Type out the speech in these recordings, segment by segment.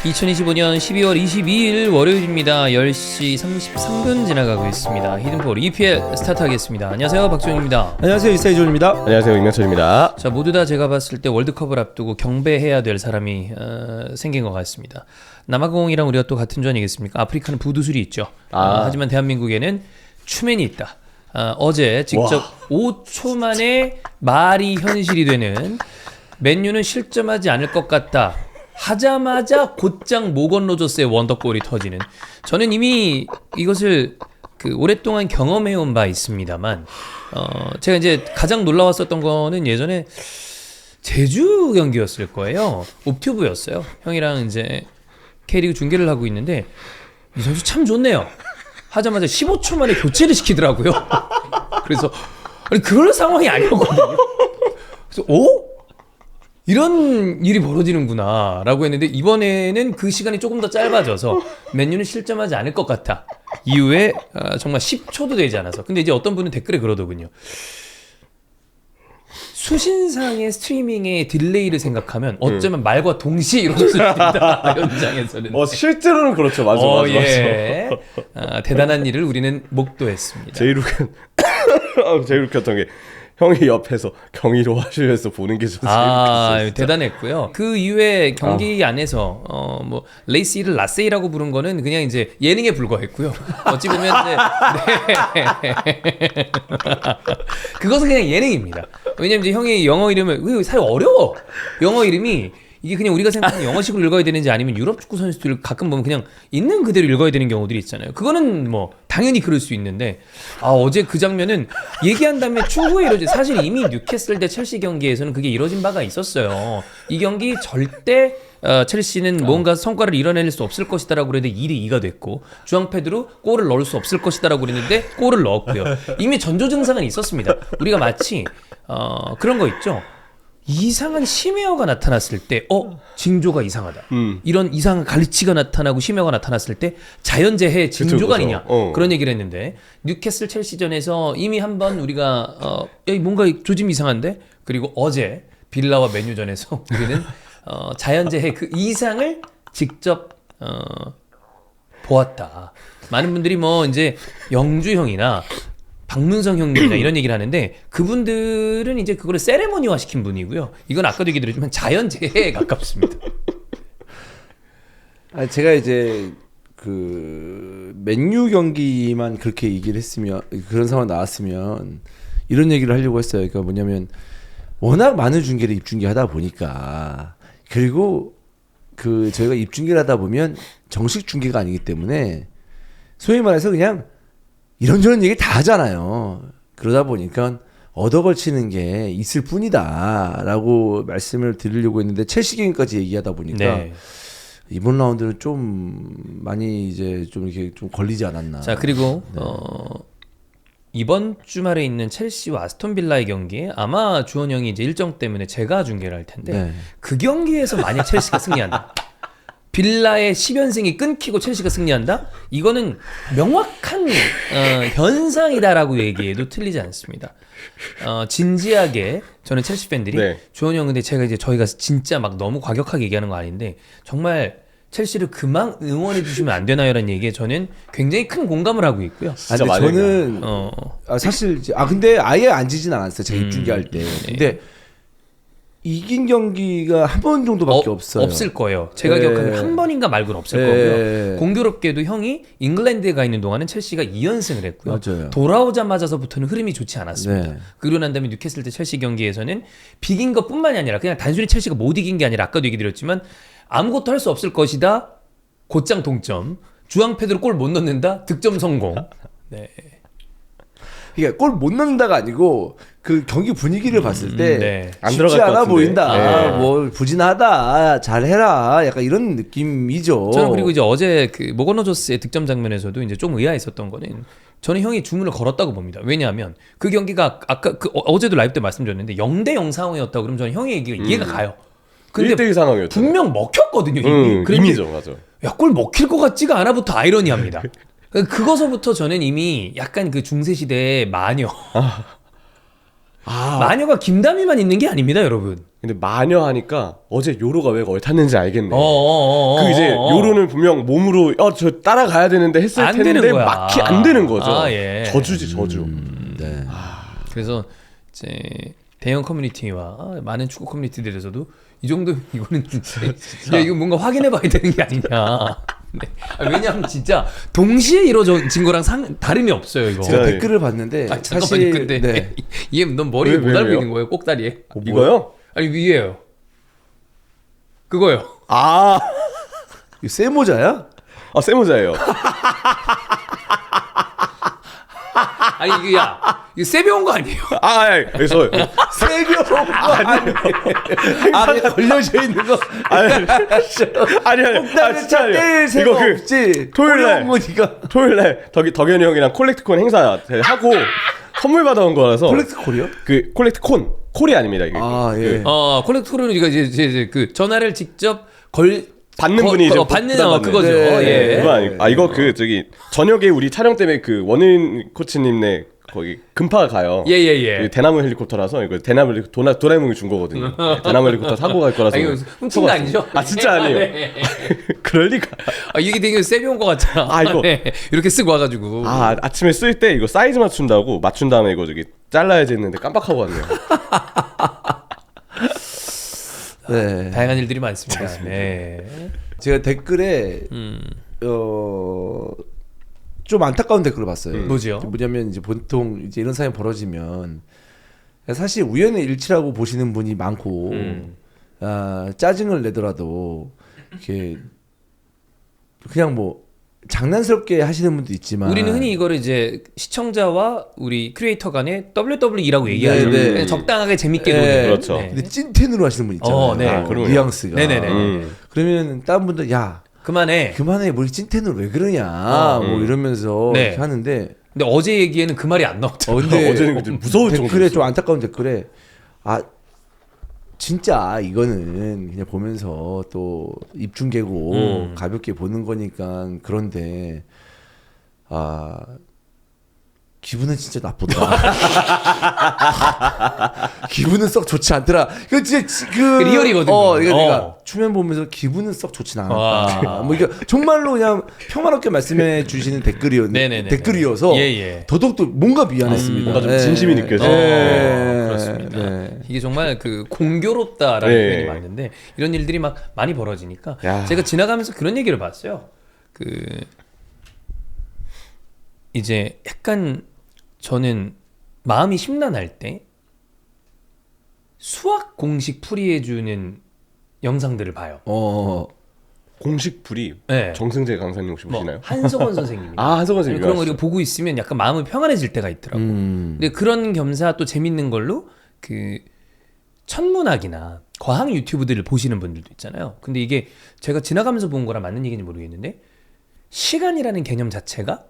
2025년 12월 22일 월요일입니다. 10시 33분 지나가고 있습니다. 히든포 EPL 스타트하겠습니다. 안녕하세요, 박지훈입니다. 안녕하세요, 이사이존입니다. 안녕하세요, 임명철입니다. 자, 모두 다 제가 봤을 때 월드컵을 앞두고 경배해야 될 사람이 생긴 것 같습니다. 남아공이랑 우리가 또 같은 조 아니겠습니까? 아프리카는 부두술이 있죠. 하지만 대한민국에는 추맨이 있다. 어제 직접 5초 만에 말이 현실이 되는 맨유는 실점하지 않을 것 같다 하자마자 곧장 모건 로저스의 원더골이 터지는, 저는 이미 이것을 오랫동안 경험해온 바 있습니다만, 제가 이제 가장 놀라웠었던 거는 예전에 제주 경기였을 거예요. 옵튜브였어요. 형이랑 이제 K리그 중계를 하고 있는데 이 선수 참 좋네요 하자마자 15초 만에 교체를 시키더라고요. 그래서 아니 그럴 상황이 아니었거든요. 그래서 이런 일이 벌어지는구나 라고 했는데, 이번에는 그 시간이 조금 더 짧아져서 맨유는 실점하지 않을 것 같아 이후에 정말 10초도 되지 않아서. 근데 이제 어떤 분은 댓글에 그러더군요. 수신상의 스트리밍의 딜레이를 생각하면 어쩌면 말과 동시에 이루어질 수 있다. 현장에서는. 실제로는 그렇죠. 맞아. 예. 대단한 일을 우리는 목도했습니다. 제일 웃겼던 게 형이 옆에서 경위로 하시면서 보는 게 좀 재밌었어요. 대단했고요. 그 이후에 경기 안에서 뭐 레이시를 라세이라고 부른 거는 그냥 이제 예능에 불과했고요. 어찌 보면 이제 그것은 그냥 예능입니다. 왜냐면 이제 형이 영어 이름을 사실 어려워. 영어 이름이 이게 그냥 우리가 생각하는 영어식으로 읽어야 되는지 아니면 유럽 축구 선수들 가끔 보면 그냥 있는 그대로 읽어야 되는 경우들이 있잖아요. 그거는 뭐 당연히 그럴 수 있는데, 어제 그 장면은 얘기한 다음에 충분히 이루어지. 사실 이미 뉴캐슬 대 첼시 경기에서는 그게 이루어진 바가 있었어요. 이 경기 절대 첼시는 뭔가 성과를 이뤄낼 수 없을 것이다라고 그랬는데 2대2가 됐고, 주앙패드로 골을 넣을 수 없을 것이다라고 그랬는데 골을 넣었고요. 이미 전조 증상은 있었습니다. 우리가 마치 그런 거 있죠. 이상한 심해어가 나타났을 때 징조가 이상하다. 이런 이상한 갈치가 나타나고 심해어가 나타났을 때 자연재해 징조가 아니냐. 그런 얘기를 했는데, 뉴캐슬 첼시전에서 이미 한번 우리가 뭔가 조짐이 이상한데, 그리고 어제 빌라와 맨유전에서 우리는 자연재해 그 이상을 직접 보았다. 많은 분들이 뭐 이제 영주 형이나 박문성 형님이나 이런 얘기를 하는데, 그분들은 이제 그거를 세레모니화 시킨 분이고요. 이건 아까도 얘기 드렸지만 자연재해에 가깝습니다. 제가 이제 그 맨유 경기만 그렇게 얘기를 했으면, 그런 상황 나왔으면 이런 얘기를 하려고 했어요. 그러니까 뭐냐면 워낙 많은 중계를 입중계하다 보니까, 그리고 저희가 입중계를 하다 보면 정식 중계가 아니기 때문에 소위 말해서 그냥 이런저런 얘기 다 하잖아요. 그러다 보니까 얻어걸치는 게 있을 뿐이다 라고 말씀을 드리려고 했는데, 첼시 경기까지 얘기하다 보니까 이번 라운드는 좀 많이 이제 좀 이렇게 좀 걸리지 않았나. 자, 그리고 이번 주말에 있는 첼시와 아스톤 빌라의 경기에 아마 주원 형이 이제 일정 때문에 제가 중계를 할 텐데, 그 경기에서 만약 첼시가 승리한다, 빌라의 10연승이 끊기고 첼시가 승리한다? 이거는 명확한 현상이다라고 얘기해도 틀리지 않습니다. 진지하게 저는 첼시 팬들이 주원이 형, 근데 저희가 진짜 막 너무 과격하게 얘기하는 거 아닌데 정말 첼시를 그만 응원해 주시면 안 되나요라는 얘기에 저는 굉장히 큰 공감을 하고 있고요. 근데 저는 사실 근데 아예 안 지진 않았어요. 제가 입중계할 때. 근데 이긴 경기가 한 번 정도밖에 없어요. 없을 거예요. 제가 기억하기로 한 번인가 말고는 없을 거고요. 공교롭게도 형이 잉글랜드에 가 있는 동안은 첼시가 2연승을 했고요. 맞아요. 돌아오자마자서부터는 흐름이 좋지 않았습니다. 그러고 난 다음에 뉴캐슬 대 첼시 경기에서는 비긴 것뿐만이 아니라 그냥 단순히 첼시가 못 이긴 게 아니라, 아까도 얘기 드렸지만 아무것도 할 수 없을 것이다, 곧장 동점, 주앙패드로 골 못 넣는다, 득점 성공. 그러니까 골 못 넣는다가 아니고 그 경기 분위기를 봤을 때 안 쉽지 들어갈 것 않아 같은데. 보인다. 뭐 부진하다. 잘해라. 약간 이런 느낌이죠. 저는 그리고 이제 어제 그 모건 로저스의 득점 장면에서도 이제 좀 의아했었던 거는, 저는 형이 주문을 걸었다고 봅니다. 왜냐하면 그 경기가 아까 어제도 라이브 때 말씀드렸는데 0대0 상황이었다고 그러면 저는 형의 얘기가 이해가 가요. 근데 1대1 상황이었죠. 분명 먹혔거든요. 이미. 이미죠, 맞아. 야, 골 먹힐 것 같지가 않아부터 아이러니합니다. 그거서부터 저는 이미 약간 그 중세 시대의 마녀. 마녀가 김다미만 있는 게 아닙니다, 여러분. 근데 마녀 하니까 어제 요로가 왜 얼탔는지 알겠네. 어. 그 이제 요로는 분명 몸으로 저 따라가야 되는데 했을 안 텐데 되는 거야. 막히 안 되는 거죠. 아, 예. 저주지 저주. 네. 그래서 이제 대형 커뮤니티와 많은 축구 커뮤니티들에서도 이 정도 이거는 진짜 야 이거 뭔가 확인해봐야 되는 게 아니냐. 네. 왜냐하면 진짜 동시에 이루어진 거랑 다름이 없어요 이거. 제가 진짜, 댓글을 봤는데 잠깐만요. 사실 근데 네. 얘넌 머리에 못 왜요? 알고 있는 거예요? 꼭다리에? 이거요? 아니 위에요. 그거요. 아, 이거 세모자야? 세모자예요. 아니 이게 야 이거 세배 온 거 아니에요? 그래서 세벼 안에 걸려져 있는 거. 아니 진짜 뗄 새가 이거 없지. 토요일날 거니까. 토요일날 덕현이 형이랑 콜렉트콘 행사 하고 선물 받아온 거라서 콜렉트 콜이요? 그 콜렉트콘 콜이 아닙니다 이게. 아 예. 콜렉트로는 이제 그 전화를 직접 받는 분이 이제 받는 부담받는. 그거죠. 네. 예. 그거 아니 이거 그 저기 저녁에 우리 촬영 때문에 그 원인 코치님네 거기 금파 가요. 예. 그 대나무 헬리콥터라서 이거 대나무 도라에몽이 준 거거든요. 네, 대나무 헬리콥터 타고 갈 거라서. 아, 이거 훔친 거 아니죠? 아 진짜 아니에요. 그럴 리가. 이게 되게 세배 온 거 같잖아. 아, 이거. 네. 이렇게 쓰고 와가지고. 아침에 쓸 때 이거 사이즈 맞춘 다음에 이거 저기 잘라야지 했는데 깜빡하고 왔네요. 네. 다양한 일들이 많습니다. 네. 제가 댓글에 좀 안타까운 댓글을 봤어요. 뭐지요? 뭐냐면 이제 보통 이제 이런 사연이 벌어지면 사실 우연의 일치라고 보시는 분이 많고 짜증을 내더라도 이렇게 그냥 뭐 장난스럽게 하시는 분도 있지만 우리는 흔히 이거를 이제 시청자와 우리 크리에이터 간의 WWE라고 얘기하죠. 네. 그냥 적당하게 재밌게 네. 노는. 그렇죠. 네. 근데 찐텐으로 하시는 분 있잖아요. 네. 그럼요. 뉘앙스가. 네네네. 그러면 다른 분들 야 그만해. 그만해 뭐 찐텐으로 왜 그러냐 뭐 이러면서 네. 이렇게 하는데 근데 어제 얘기에는 그 말이 안 나왔잖아. 근데 어제는 좀 무서울 댓글에 정도였어요. 좀 안타까운 댓글에 진짜 이거는 그냥 보면서 또 입중계고 가볍게 보는 거니까 그런데 기분은 진짜 나쁘다. 기분은 썩 좋지 않더라. 그 진짜 리얼이거든요. 이거 내가 추면 보면서 기분은 썩 좋진 않았다. 뭐 이게 정말로 그냥 평화롭게 말씀해 주시는 네네네. 댓글이어서 예. 더더욱 또 뭔가 미안했습니다. 뭔가 좀 진심이 느껴져요. 그렇습니다. 네. 이게 정말 그 공교롭다라는 네. 표현이 맞는데 이런 일들이 막 많이 벌어지니까 야. 제가 지나가면서 그런 얘기를 봤어요. 그 이제 약간 저는 마음이 심란할 때 수학 공식 풀이해주는 영상들을 봐요. 공식 불이 네. 정승재 강사님 혹시 뭐 보시나요? 한석원 선생님이 한석원 선생님 그런 거 이렇게 보고 있으면 약간 마음이 평안해질 때가 있더라고. 근데 그런 겸사 또 재밌는 걸로 그 천문학이나 과학 유튜브들을 보시는 분들도 있잖아요. 근데 이게 제가 지나가면서 본 거랑 맞는 얘기인지 모르겠는데 시간이라는 개념 자체가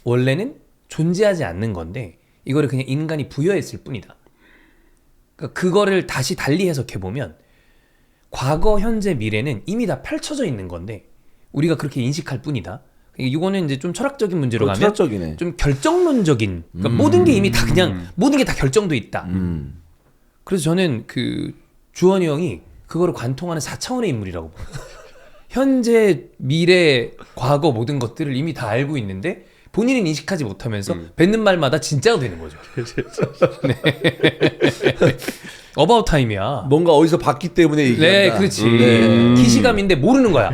원래는 존재하지 않는 건데 이거를 그냥 인간이 부여했을 뿐이다. 그러니까 그거를 다시 달리 해석해 보면 과거, 현재, 미래는 이미 다 펼쳐져 있는 건데 우리가 그렇게 인식할 뿐이다. 이거는 이제 좀 철학적인 문제로 가면 철학적이네. 좀 결정론적인 그러니까 모든 게 이미 다 그냥 모든 게 다 결정돼 있다. 그래서 저는 그 주원이 형이 그거를 관통하는 4차원의 인물이라고 봐요. 현재, 미래, 과거 모든 것들을 이미 다 알고 있는데 본인은 인식하지 못하면서 뱉는 말마다 진짜가 되는 거죠. 네. 어바웃 타임이야. 뭔가 어디서 봤기 때문에 얘기한다. 네, 그렇지. 기시감인데 모르는 거야.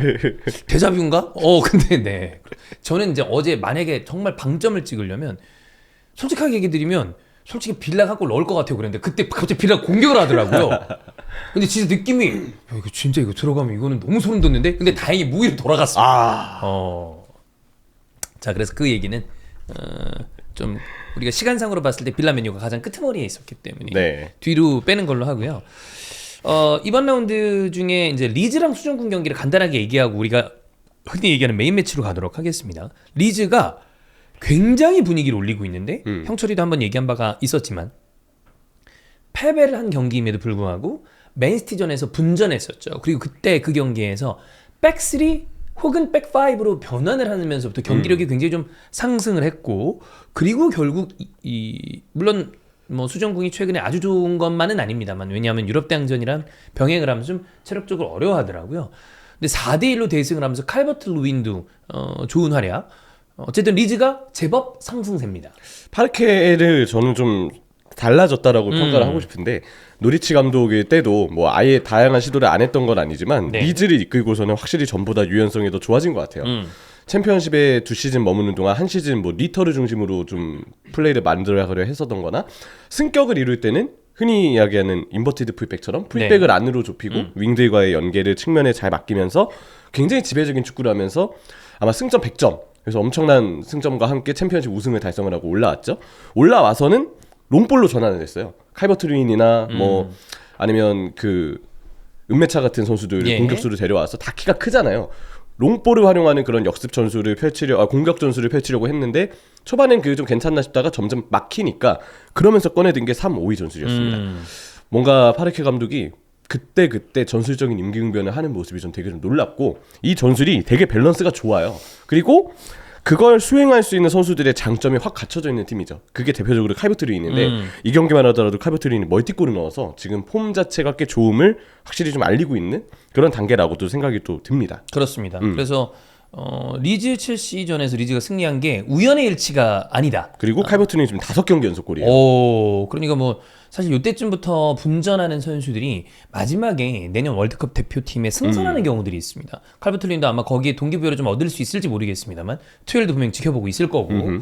데자뷰인가? 근데 네. 저는 이제 어제 만약에 정말 방점을 찍으려면 솔직하게 얘기 드리면 솔직히 빌라 갖고 넣을 것 같아요. 그랬는데 그때 갑자기 빌라 공격을 하더라고요. 근데 진짜 느낌이 이거 진짜 이거 들어가면 이거는 너무 소름 돋는데 근데 다행히 무위로 돌아갔어. 자, 그래서 그 얘기는 좀 우리가 시간상으로 봤을 때 빌라 메뉴가 가장 끄트머리에 있었기 때문에 네. 뒤로 빼는 걸로 하고요. 이번 라운드 중에 이제 리즈랑 수정군 경기를 간단하게 얘기하고 우리가 흔히 얘기하는 메인 매치로 가도록 하겠습니다. 리즈가 굉장히 분위기를 올리고 있는데 형철이도 한번 얘기한 바가 있었지만 패배를 한 경기임에도 불구하고 맨시티전에서 분전했었죠. 그리고 그때 그 경기에서 백3 혹은 백5로 변환을 하면서부터 경기력이 굉장히 좀 상승을 했고 그리고 결국 물론 뭐 수정궁이 최근에 아주 좋은 것만은 아닙니다만 왜냐하면 유럽 대항전이랑 병행을 하면서 좀 체력적으로 어려워하더라고요. 근데 4대1로 대승을 하면서 칼버트 루인도 좋은 활약. 어쨌든 리즈가 제법 상승세입니다. 파르케를 저는 좀 달라졌다라고 평가를 하고 싶은데 노리치 감독의 때도 뭐 아예 다양한 시도를 안 했던 건 아니지만 네. 리즈를 이끌고서는 확실히 전보다 유연성이 더 좋아진 것 같아요. 챔피언십에 2시즌 머무는 동안 한 시즌 뭐 리터를 중심으로 좀 플레이를 만들어가려 했었던 거나 승격을 이룰 때는 흔히 이야기하는 인버티드 풀백처럼 풀백을 네. 안으로 좁히고 윙들과의 연계를 측면에 잘 맡기면서 굉장히 지배적인 축구를 하면서 아마 승점 100점 그래서 엄청난 승점과 함께 챔피언십 우승을 달성을 하고 올라왔죠. 올라와서는 롱볼로 전환을 했어요. 칼버트 루인이나 뭐 아니면 그 은메차 같은 선수들 예. 공격수를 데려와서 다 키가 크잖아요. 롱볼을 활용하는 그런 역습 전술을 공격 전술을 펼치려고 했는데 초반엔 그게 좀 괜찮나 싶다가 점점 막히니까 그러면서 꺼내든 게 3-5-2 전술이었습니다. 뭔가 파르케 감독이 그때 전술적인 임기응변을 하는 모습이 좀 되게 좀 놀랍고 이 전술이 되게 밸런스가 좋아요. 그리고 그걸 수행할 수 있는 선수들의 장점이 확 갖춰져 있는 팀이죠. 그게 대표적으로 칼버트 루인인데 이 경기만 하더라도 칼버트 루인이 멀티골을 넣어서 지금 폼 자체가 꽤 좋음을 확실히 좀 알리고 있는 그런 단계라고도 생각이 또 듭니다. 그렇습니다. 그래서 리즈 첼시전에서 리즈가 승리한 게 우연의 일치가 아니다. 그리고 칼버트 루인이 지금 5경기 연속골이에요. 오, 그러니까 뭐 사실 이때쯤부터 분전하는 선수들이 마지막에 내년 월드컵 대표팀에 승선하는 경우들이 있습니다. 칼버트 린도 아마 거기에 동기부여를 좀 얻을 수 있을지 모르겠습니다만 투엘도 분명히 지켜보고 있을 거고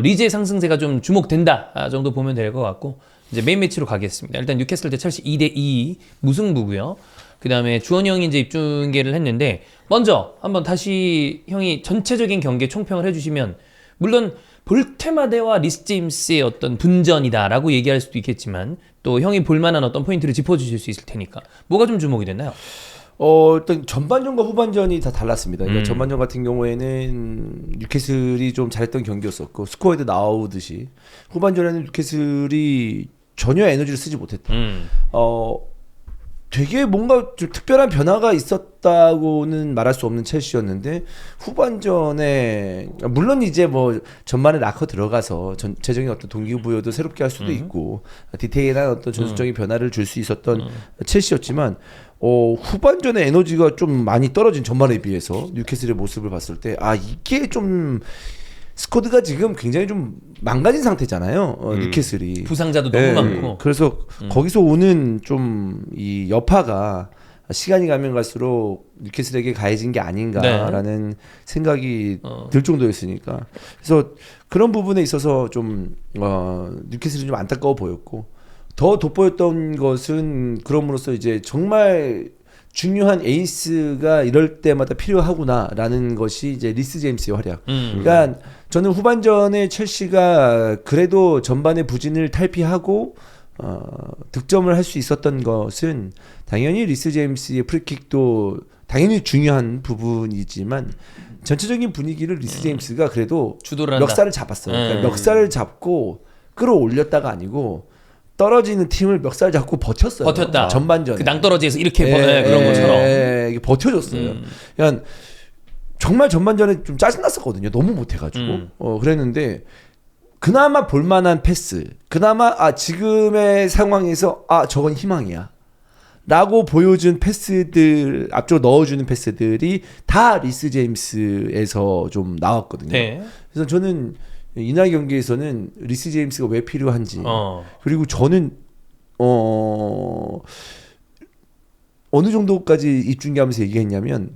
리즈의 상승세가 좀 주목된다 정도 보면 될 것 같고 이제 메인 매치로 가겠습니다. 일단 뉴캐슬 대 첼시 2대2 무승부고요. 그 다음에 주원이 형이 이제 입중계를 했는데 먼저 한번 다시 형이 전체적인 경기에 총평을 해주시면 물론 볼테마데와 리스 제임스의 어떤 분전이다라고 얘기할 수도 있겠지만 또 형이 볼만한 어떤 포인트를 짚어주실 수 있을 테니까 뭐가 좀 주목이 됐나요? 일단 전반전과 후반전이 다 달랐습니다. 그러니까 전반전 같은 경우에는 뉴캐슬이 좀 잘했던 경기였었고 스코어에도 나오듯이 후반전에는 뉴캐슬이 전혀 에너지를 쓰지 못했다. 되게 뭔가 좀 특별한 변화가 있었다고는 말할 수 없는 첼시였는데 후반전에 물론 이제 뭐 전반에 락커 들어가서 전체적인 어떤 동기부여도 새롭게 할 수도 있고 디테일한 어떤 전술적인 변화를 줄 수 있었던 첼시였지만 후반전에 에너지가 좀 많이 떨어진 전반에 비해서 뉴캐슬의 모습을 봤을 때 이게 좀 스쿼드가 지금 굉장히 좀 망가진 상태잖아요. 뉴캐슬이 부상자도 너무 많고 그래서 거기서 오는 좀 이 여파가 시간이 가면 갈수록 뉴캐슬에게 가해진 게 아닌가라는 생각이 들 정도였으니까 그래서 그런 부분에 있어서 좀 뉴캐슬이 좀 안타까워 보였고 더 돋보였던 것은 그럼으로써 이제 정말 중요한 에이스가 이럴 때마다 필요하구나라는 것이 이제 리스 제임스의 활약. 그러니까 저는 후반전에 첼시가 그래도 전반의 부진을 탈피하고 득점을 할 수 있었던 것은 당연히 리스 제임스의 프리킥도 당연히 중요한 부분이지만 전체적인 분위기를 리스 제임스가 그래도 주도를 한다. 멱살을 잡았어요. 그러니까 멱살을 잡고 끌어올렸다가 아니고 떨어지는 팀을 멱살 잡고 버텼어요. 버텼다. 전반전에. 그 낭떠러지에서 이렇게 그런 것처럼. 이게 버텨줬어요. 그냥 정말 전반전에 좀 짜증났었거든요. 너무 못해가지고. 그랬는데 그나마 볼만한 패스. 그나마 지금의 상황에서 저건 희망이야. 라고 보여준 패스들, 앞쪽으로 넣어주는 패스들이 다 리스 제임스에서 좀 나왔거든요. 네. 그래서 저는 이날 경기에서는 리스 제임스가 왜 필요한지 그리고 저는 어느 정도까지 입중계하면서 얘기했냐면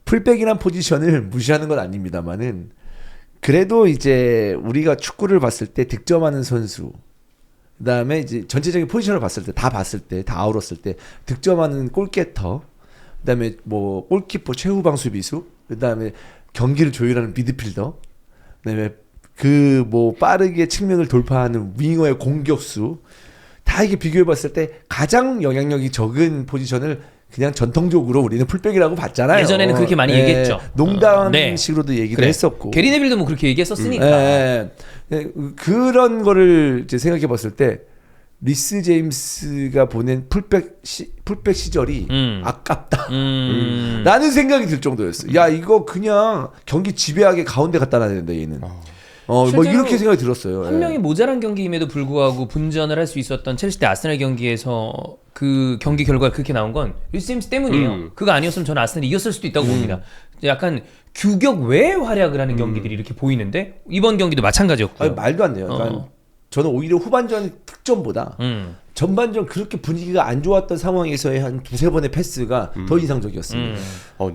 풀백이란 포지션을 무시하는 건 아닙니다만은 그래도 이제 우리가 축구를 봤을 때 득점하는 선수 그다음에 이제 전체적인 포지션을 봤을 때 다 아우렀을 때 득점하는 골게터 그다음에 뭐 골키퍼 최후방 수비수 그다음에 경기를 조율하는 미드필더 그다음에 그 뭐 빠르게 측면을 돌파하는 윙어의 공격수 다 이게 비교해봤을 때 가장 영향력이 적은 포지션을 그냥 전통적으로 우리는 풀백이라고 봤잖아요. 예전에는 그렇게 많이 얘기했죠. 농담식으로도 얘기를 했었고. 게리 네빌도 뭐 그렇게 얘기했었으니까. 그런 거를 이제 생각해봤을 때 리스 제임스가 보낸 풀백 시절이 아깝다. 라는 생각이 들 정도였어요. 야 이거 그냥 경기 지배하게 가운데 갖다 놔야 된다 얘는. 뭐 실제로 이렇게 생각이 들었어요. 한 명이 모자란 경기임에도 불구하고 분전을 할 수 있었던 첼시 대 아스날 경기에서 그 경기 결과가 그렇게 나온 건 리스 제임스 때문이에요. 그거 아니었으면 저는 아스날이 이겼을 수도 있다고 봅니다. 약간 규격 외의 활약을 하는 경기들이 이렇게 보이는데 이번 경기도 마찬가지였고요. 아니, 말도 안 돼요. 그러니까 저는 오히려 후반전 득점보다 전반전 그렇게 분위기가 안 좋았던 상황에서의 한 두세 번의 패스가 더 인상적이었습니다.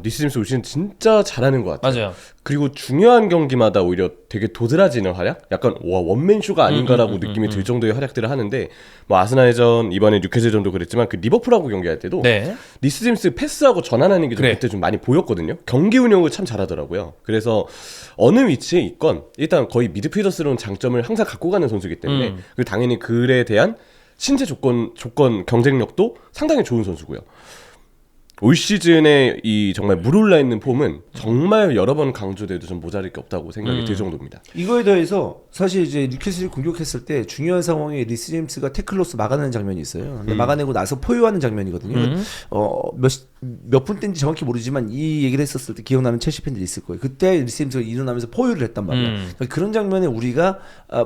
리스 제임스 올 시즌 진짜 잘하는 것 같아요. 맞아요. 그리고 중요한 경기마다 오히려 되게 도드라지는 활약? 약간 와 원맨쇼가 아닌가라고 느낌이 들 정도의 활약들을 하는데 뭐 아스날전 이번에 뉴캐슬전도 그랬지만 그 리버풀하고 경기할 때도 네. 리스 제임스 패스하고 전환하는 게 좀 그래. 그때 좀 많이 보였거든요. 경기 운영을 참 잘하더라고요. 그래서 어느 위치에 있건 일단 거의 미드필더스러운 장점을 항상 갖고 가는 선수이기 때문에 그리고 당연히 글에 대한 신체 조건 경쟁력도 상당히 좋은 선수고요. 올 시즌에 이 정말 물 올라 있는 폼은 정말 여러 번 강조돼도 좀 모자랄 게 없다고 생각이 들 정도입니다. 이거에 더해서 사실 이제 뉴캐슬이 공격했을 때 중요한 상황에 리스 제임스가 태클로서 막아내는 장면이 있어요. 근데 막아내고 나서 포효하는 장면이거든요. 몇 분 때인지 정확히 모르지만 이 얘기를 했었을 때 기억나는 첼시 팬들이 있을 거예요. 그때 리스 제임스가 일어나면서 포효를 했단 말이에요. 그러니까 그런 장면에 우리가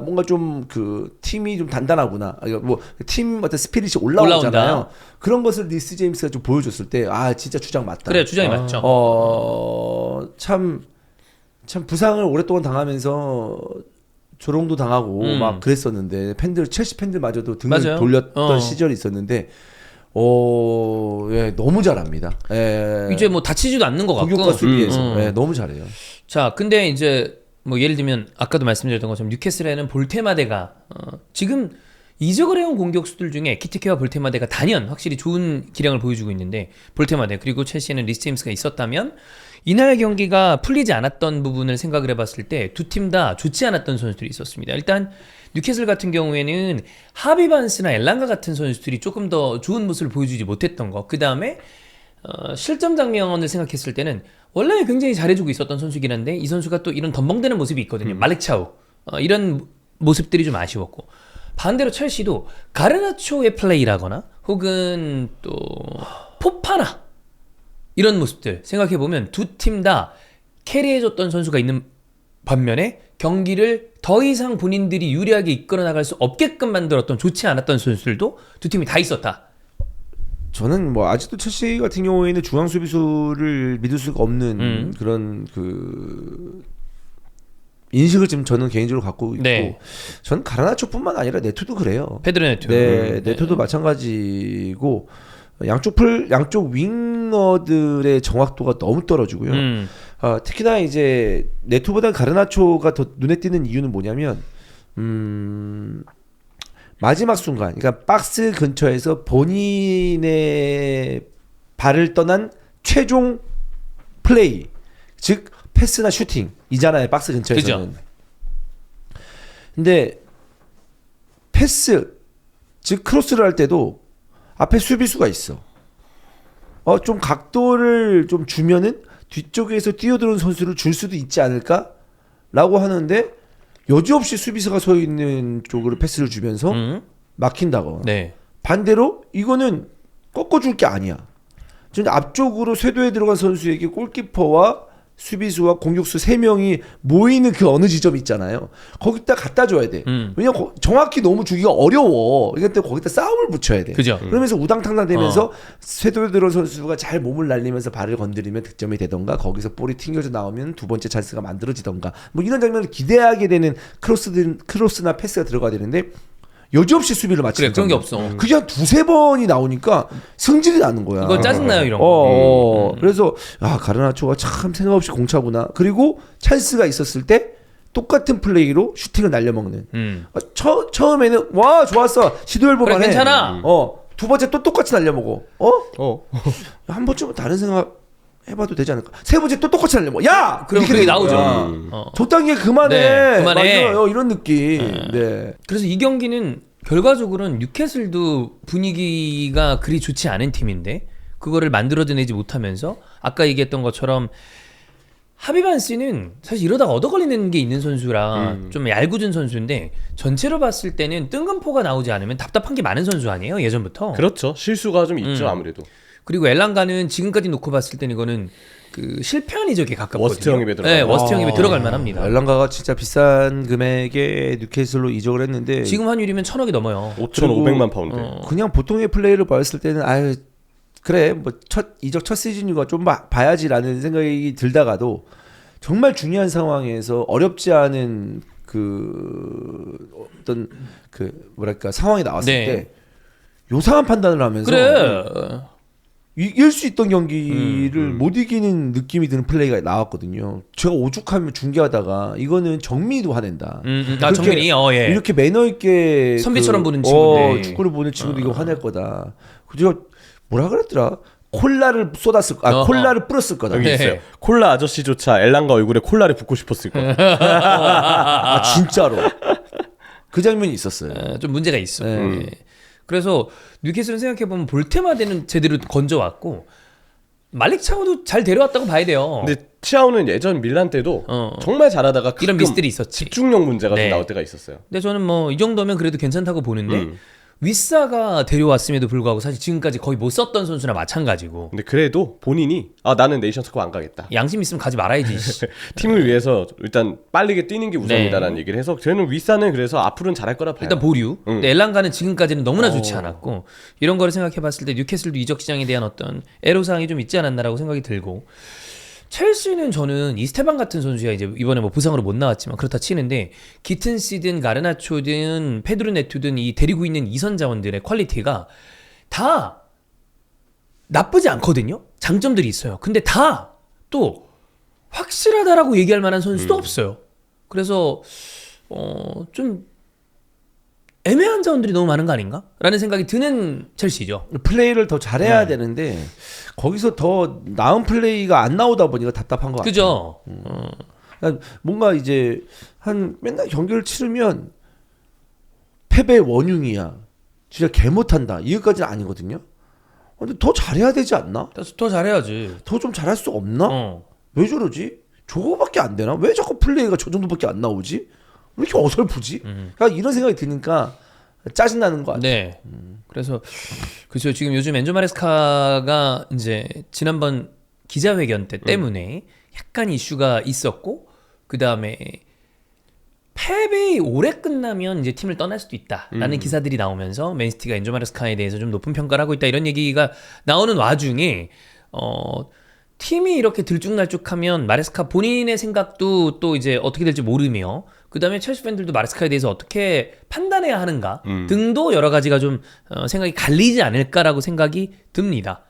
뭔가 좀 그 팀이 좀 단단하구나. 뭐 팀 어떤 스피릿이 올라오잖아요. 올라온다. 그런 것을 리스 제임스가 좀 보여줬을 때 진짜 주장 맞다. 그래 주장이 맞죠. 참 부상을 오랫동안 당하면서 조롱도 당하고 막 그랬었는데 첼시 팬들마저도 등을 맞아요. 돌렸던 시절이 있었는데 예, 너무 잘합니다. 예. 이제 뭐 다치지도 않는 것 같고. 공격과 수비에서 예, 너무 잘해요. 자, 근데 이제 뭐 예를 들면 아까도 말씀드렸던 것처럼 뉴캐슬에는 볼테마데가 지금 이적을 해온 공격수들 중에 키티케와 볼테마데가 단연 확실히 좋은 기량을 보여주고 있는데 볼테마데 그리고 첼시에는 리스 제임스가 있었다면 이날 경기가 풀리지 않았던 부분을 생각을 해봤을 때 두 팀 다 좋지 않았던 선수들이 있었습니다. 일단 뉴캐슬 같은 경우에는 하비 반스나 엘랑가 같은 선수들이 조금 더 좋은 모습을 보여주지 못했던 거. 그 다음에 실점 장면을 생각했을 때는 원래 굉장히 잘해주고 있었던 선수긴 한데 이 선수가 또 이런 덤벙대는 모습이 있거든요. 말렉 차우 이런 모습들이 좀 아쉬웠고 반대로 첼시도 가르나초의 플레이라거나 혹은 또 포파나 이런 모습들 생각해보면 두 팀 다 캐리해줬던 선수가 있는 반면에 경기를 더 이상 본인들이 유리하게 이끌어 나갈 수 없게끔 만들었던 좋지 않았던 선수들도 두 팀이 다 있었다. 저는 뭐 아직도 첼시 같은 경우에는 중앙 수비수를 믿을 수가 없는 그런 그 인식을 지금 저는 개인적으로 갖고 있고 네. 저는 가르나초뿐만 아니라 네토도 그래요. 페드로 네토. 네, 네토도 마찬가지고 양쪽 윙어들의 정확도가 너무 떨어지고요. 특히나 이제 네토보다 가르나초가 더 눈에 띄는 이유는 뭐냐면 마지막 순간, 그러니까 박스 근처에서 본인의 발을 떠난 최종 플레이, 즉 패스나 슈팅이잖아요. 박스 근처에서는. 그죠. 근데 패스, 즉 크로스를 할 때도 앞에 수비수가 있어. 좀 각도를 좀 주면은 뒤쪽에서 뛰어드는 선수를 줄 수도 있지 않을까라고 하는데 여지없이 수비수가 서 있는 쪽으로 패스를 주면서 막힌다거나 네. 반대로 이거는 꺾어줄 게 아니야. 전 앞쪽으로 쇄도에 들어간 선수에게 골키퍼와 수비수와 공격수 3명이 모이는 그 어느 지점 있잖아요. 거기다 갖다 줘야 돼. 왜냐면 정확히 너무 주기가 어려워. 그러니까 거기다 싸움을 붙여야 돼. 그죠. 그러면서 우당탕당 되면서 쇄도에 들어간 선수가 잘 몸을 날리면서 발을 건드리면 득점이 되던가 거기서 볼이 튕겨져 나오면 두 번째 찬스가 만들어지던가 뭐 이런 장면을 기대하게 되는 크로스나 패스가 들어가야 되는데 여지없이 수비를 마치는 그래, 그런 게 없어. 그게 한 두세 번이 나오니까 승질이 나는 거야. 이거 짜증나요 이런 거. 그래서 가르나초가 참 생각 없이 공차구나. 그리고 찬스가 있었을 때 똑같은 플레이로 슈팅을 날려먹는. 처음에는 와 좋았어 시도해볼만해. 그래, 괜찮아. 두 번째 또 똑같이 날려먹어. 한 번쯤은 다른 생각 해봐도 되지 않을까. 세 번째 또 똑같이 날려먹어. 야 그럼 이렇게 그게 되는 나오죠. 거야. 적당히 그만해. 네, 그만해. 맞아요. 이런 느낌. 네. 그래서 이 경기는 결과적으로는 뉴캐슬도 분위기가 그리 좋지 않은 팀인데 그거를 만들어내지 못하면서 아까 얘기했던 것처럼 하비반스는 사실 이러다가 얻어걸리는 게 있는 선수라 좀 얄궂은 선수인데 전체로 봤을 때는 뜬금포가 나오지 않으면 답답한 게 많은 선수 아니에요 예전부터. 그렇죠. 실수가 좀 있죠 아무래도. 그리고 엘랑가는 지금까지 놓고 봤을 때는 이거는 그 실패한 이적에 가깝거든요. 워스트 영입에 들어갈 네, 워스트 영입에 들어갈 만합니다. 엘랑가가 진짜 비싼 금액에 뉴캐슬로 이적을 했는데 지금 환율이면 1,000억이 넘어요. 5,500만 파운드. 그냥 보통의 플레이를 봤을 때는 아유 그래 뭐 이적 첫 시즌이고 좀 봐야지라는 생각이 들다가도 정말 중요한 상황에서 어렵지 않은 그 어떤 그 뭐랄까 상황이 나왔을 네. 때 요상한 판단을 하면서 그래. 이길 수 있던 경기를 못 이기는 느낌이 드는 플레이가 나왔거든요. 제가 오죽하면 중계하다가 이거는 정민이도 화낸다. 아 정민이 예. 이렇게 매너 있게 선비처럼 보는 친구인데. 축구를 보는 친구도 이거 화낼 거다. 그저 뭐라 그랬더라? 콜라를 쏟았을 거, 콜라를 뿌렸을 거다. 여기 네. 있어요. 콜라 아저씨조차 엘랑가 얼굴에 콜라를 붓고 싶었을 거예요. 아 진짜로 그 장면이 있었어요. 좀 문제가 있어. 네. 예. 그래서 뉴캐슬은 생각해 보면 볼테마데는 제대로 건져왔고 말릭 차우도 잘 데려왔다고 봐야 돼요. 근데 치아오는 예전 밀란 때도 정말 잘하다가 가끔 이런 미스들이 있었지. 집중력 문제가 네. 좀 나올 때가 있었어요. 근데 저는 뭐 이 정도면 그래도 괜찮다고 보는데 윗사가 데려왔음에도 불구하고 사실 지금까지 거의 못 썼던 선수나 마찬가지고 근데 그래도 본인이 나는 네이션스컵 안 가겠다. 양심 있으면 가지 말아야지. 팀을 위해서 일단 빠르게 뛰는 게 우선이다라는 얘기를 해서 저는 윗사는 그래서 앞으로는 잘할 거라 봐요. 일단 보류. 근데 엘랑가는 지금까지는 너무나 좋지 않았고 이런 거를 생각해봤을 때 뉴캐슬도 이적 시장에 대한 어떤 애로사항이 좀 있지 않았나라고 생각이 들고 첼시는 저는 이스테반 같은 선수야 이제 이번에 뭐 부상으로 못 나왔지만 그렇다 치는데 기튼시든 가르나초든 페드로 네투든 이 데리고 있는 이선 자원들의 퀄리티가 다 나쁘지 않거든요. 장점들이 있어요. 근데 다 또 확실하다라고 얘기할 만한 선수도 없어요. 그래서 좀 애매한 자원들이 너무 많은 거 아닌가? 라는 생각이 드는 첼시죠. 플레이를 더 잘해야 되는데 거기서 더 나은 플레이가 안 나오다 보니까 답답한 것 같아요. 그죠? 그러니까 뭔가 이제 한 맨날 경기를 치르면 패배 원흉이야. 진짜 개 못한다. 이것까지는 아니거든요. 근데 더 잘해야 되지 않나? 더 잘해야지. 더 좀 잘할 수 없나? 왜 저러지? 저거밖에 안 되나? 왜 자꾸 플레이가 저 정도밖에 안 나오지? 왜 이렇게 어설프지? 그러니까 이런 생각이 드니까 짜증나는 것 같아요. 네. 그래서 그죠. 지금 요즘 엔조 마레스카가 이제 지난번 기자회견 때 때문에 약간 이슈가 있었고 그 다음에 패배이 오래 끝나면 이제 팀을 떠날 수도 있다라는 기사들이 나오면서 맨시티가 엔조 마레스카에 대해서 좀 높은 평가를 하고 있다 이런 얘기가 나오는 와중에 팀이 이렇게 들쭉날쭉하면 마레스카 본인의 생각도 또 이제 어떻게 될지 모르며 그 다음에 첼시 팬들도 마레스카에 대해서 어떻게 판단해야 하는가 등도 여러 가지가 좀 생각이 갈리지 않을까라고 생각이 듭니다.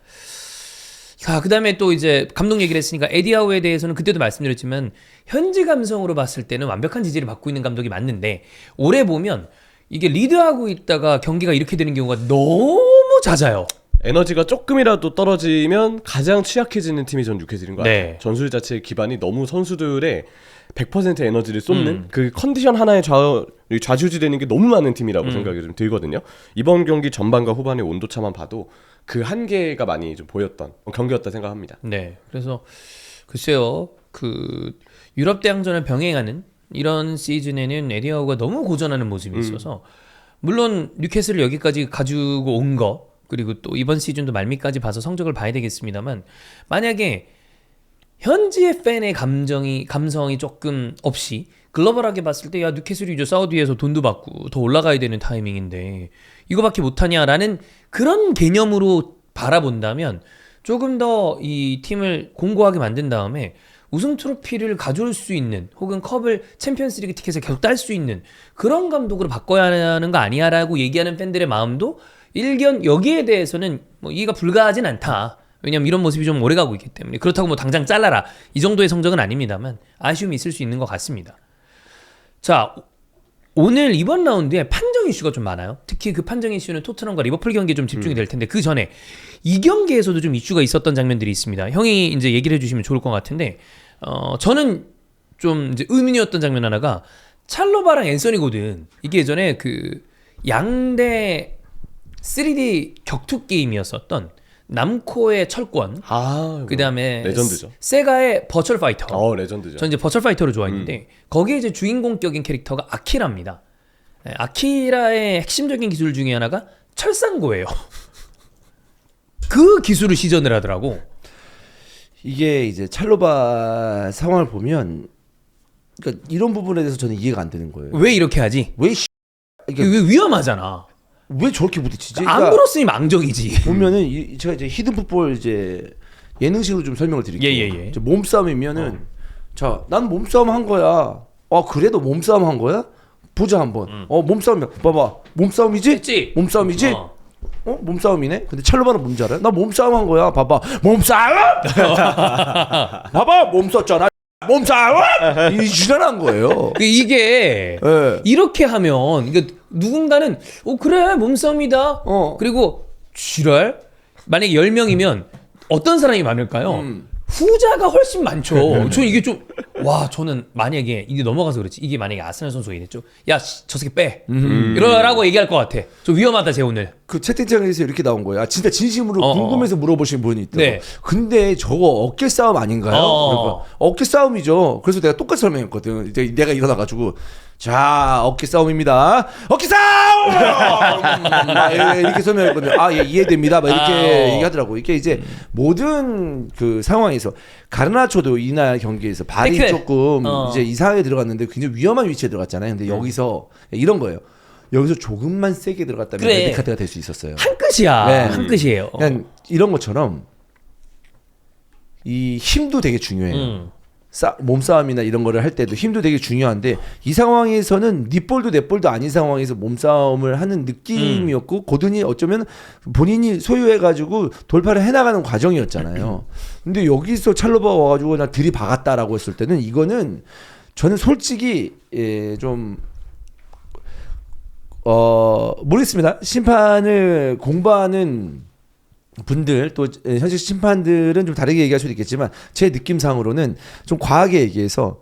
자, 그 다음에 또 이제 감독 얘기를 했으니까 에디하우에 대해서는 그때도 말씀드렸지만 현지 감성으로 봤을 때는 완벽한 지지를 받고 있는 감독이 맞는데 올해 보면 이게 리드하고 있다가 경기가 이렇게 되는 경우가 너무 잦아요. 에너지가 조금이라도 떨어지면 가장 취약해지는 팀이 전 뉴캐슬인 것 같아요. 네. 전술 자체의 기반이 너무 선수들의 100% 에너지를 쏟는 그 컨디션 하나에 좌지우지되는 게 너무 많은 팀이라고 생각이 좀 들거든요. 이번 경기 전반과 후반의 온도차만 봐도 그 한계가 많이 좀 보였던 경기였다 생각합니다. 네. 그래서 글쎄요. 그 유럽 대항전을 병행하는 이런 시즌에는 에디하우가 너무 고전하는 모습이 있어서 물론 뉴캐슬을 여기까지 가지고 온 거 그리고 또 이번 시즌도 말미까지 봐서 성적을 봐야 되겠습니다만 만약에 현지의 팬의 감성이 조금 없이 글로벌하게 봤을 때 야 뉴캐슬이 이제 사우디에서 돈도 받고 더 올라가야 되는 타이밍인데 이거밖에 못하냐라는 그런 개념으로 바라본다면 조금 더 이 팀을 공고하게 만든 다음에 우승 트로피를 가져올 수 있는 혹은 컵을 챔피언스리그 티켓을 계속 딸 수 있는 그런 감독으로 바꿔야 하는 거 아니야라고 얘기하는 팬들의 마음도 일견 여기에 대해서는 뭐 이해가 불가하진 않다. 왜냐면 이런 모습이 좀 오래가고 있기 때문에 그렇다고 뭐 당장 잘라라 이 정도의 성적은 아닙니다만 아쉬움이 있을 수 있는 것 같습니다. 자 오늘 이번 라운드에 판정 이슈가 좀 많아요. 특히 그 판정 이슈는 토트넘과 리버풀 경기에 좀 집중이 될 텐데 그 전에 이 경기에서도 좀 이슈가 있었던 장면들이 있습니다. 형이 이제 얘기를 해주시면 좋을 것 같은데 저는 좀 이제 의문이었던 장면 하나가 찰로바랑 앤서니 고든 이게 예전에 그 양대 3D 격투 게임이었었던 남코의 철권 그 다음에 레전드죠. 세가의 버추얼 파이터 레전드죠. 전 이제 버추얼 파이터를 좋아했는데 거기에 이제 주인공격인 캐릭터가 아키라입니다. 네, 아키라의 핵심적인 기술 중에 하나가 철상고예요. 그 기술을 시전을 하더라고. 이게 이제 찰로바 상황을 보면 그러니까 이런 부분에 대해서 저는 이해가 안 되는 거예요. 왜 이렇게 하지? 왜 이게 왜 위험하잖아. 왜 저렇게 부딪히지? 안 물었으니 망정이지. 보면은 제가 이제 히든풋볼 이제 예능식으로 좀 설명을 드릴게요. 예. 이제 몸싸움이면은 자, 난 몸싸움 한 거야. 그래도 몸싸움 한 거야? 보자 한번. 몸싸움이야. 봐봐. 몸싸움이지? 했지? 몸싸움이지? 몸싸움이네? 근데 찰로바는 뭔지 알아요? 나 몸싸움 한 거야. 봐봐. 몸싸움? 봐봐. 몸 썼잖아. 몸싸움? 이 지랄한 거예요. 이게 예. 이렇게 하면 이게 누군가는 그래 몸싸움이다. 그리고 지랄? 만약에 10명이면 어떤 사람이 많을까요? 후자가 훨씬 많죠. 저 이게 좀 저는 만약에 이게 넘어가서 그렇지. 이게 만약에 아스날 선수가 이랬죠. 야, 저 새끼 빼. 이러라고 얘기할 것 같아. 좀 위험하다 쟤 오늘. 그 채팅창에서 이렇게 나온 거예요. 진짜 진심으로 궁금해서 물어보신 분이 있더라고. 네. 근데 저거 어깨 싸움 아닌가요? 그러니까 어깨 싸움이죠. 그래서 내가 똑같이 설명했거든. 이제 내가 일어나가지고 자 어깨 싸움입니다. 어깨 싸움! 이렇게 설명했거든요. 예, 이해됩니다. 막 이렇게 얘기하더라고. 이게 이제 모든 그 상황에서 가르나초도 이날 경기에서 발이 태클. 조금 이제 이상하게 들어갔는데 굉장히 위험한 위치에 들어갔잖아요. 근데 여기서 이런 거예요. 여기서 조금만 세게 들어갔다면 그래. 레드카드가 될 수 있었어요. 한 끝이야. 네. 한 끝이에요. 그냥 이런 것처럼 이 힘도 되게 중요해요. 몸싸움이나 이런 거를 할 때도 힘도 되게 중요한데 이 상황에서는 네 볼도 내 볼도 아닌 상황에서 몸싸움을 하는 느낌이었고 고든이 어쩌면 본인이 소유해가지고 돌파를 해나가는 과정이었잖아요. 근데 여기서 찰로바가 와가지고 나 들이박았다라고 했을 때는 이거는 저는 솔직히 좀 모르겠습니다. 심판을 공부하는 분들 또 현실 심판들은 좀 다르게 얘기할 수도 있겠지만 제 느낌상으로는 좀 과하게 얘기해서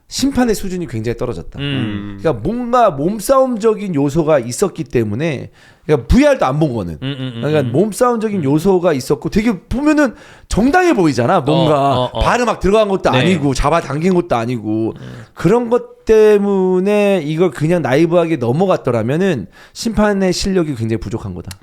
심판의 수준이 굉장히 떨어졌다. 그러니까 뭔가 몸싸움적인 요소가 있었기 때문에 그러니까 VR도 안 본 거는 그러니까 몸싸움적인 요소가 있었고 되게 보면은 정당해 보이잖아. 뭔가 발을 막 들어간 것도 네. 아니고 잡아당긴 것도 아니고 그런 것 때문에 이걸 그냥 나이브하게 넘어갔더라면은 심판의 실력이 굉장히 부족한 거다.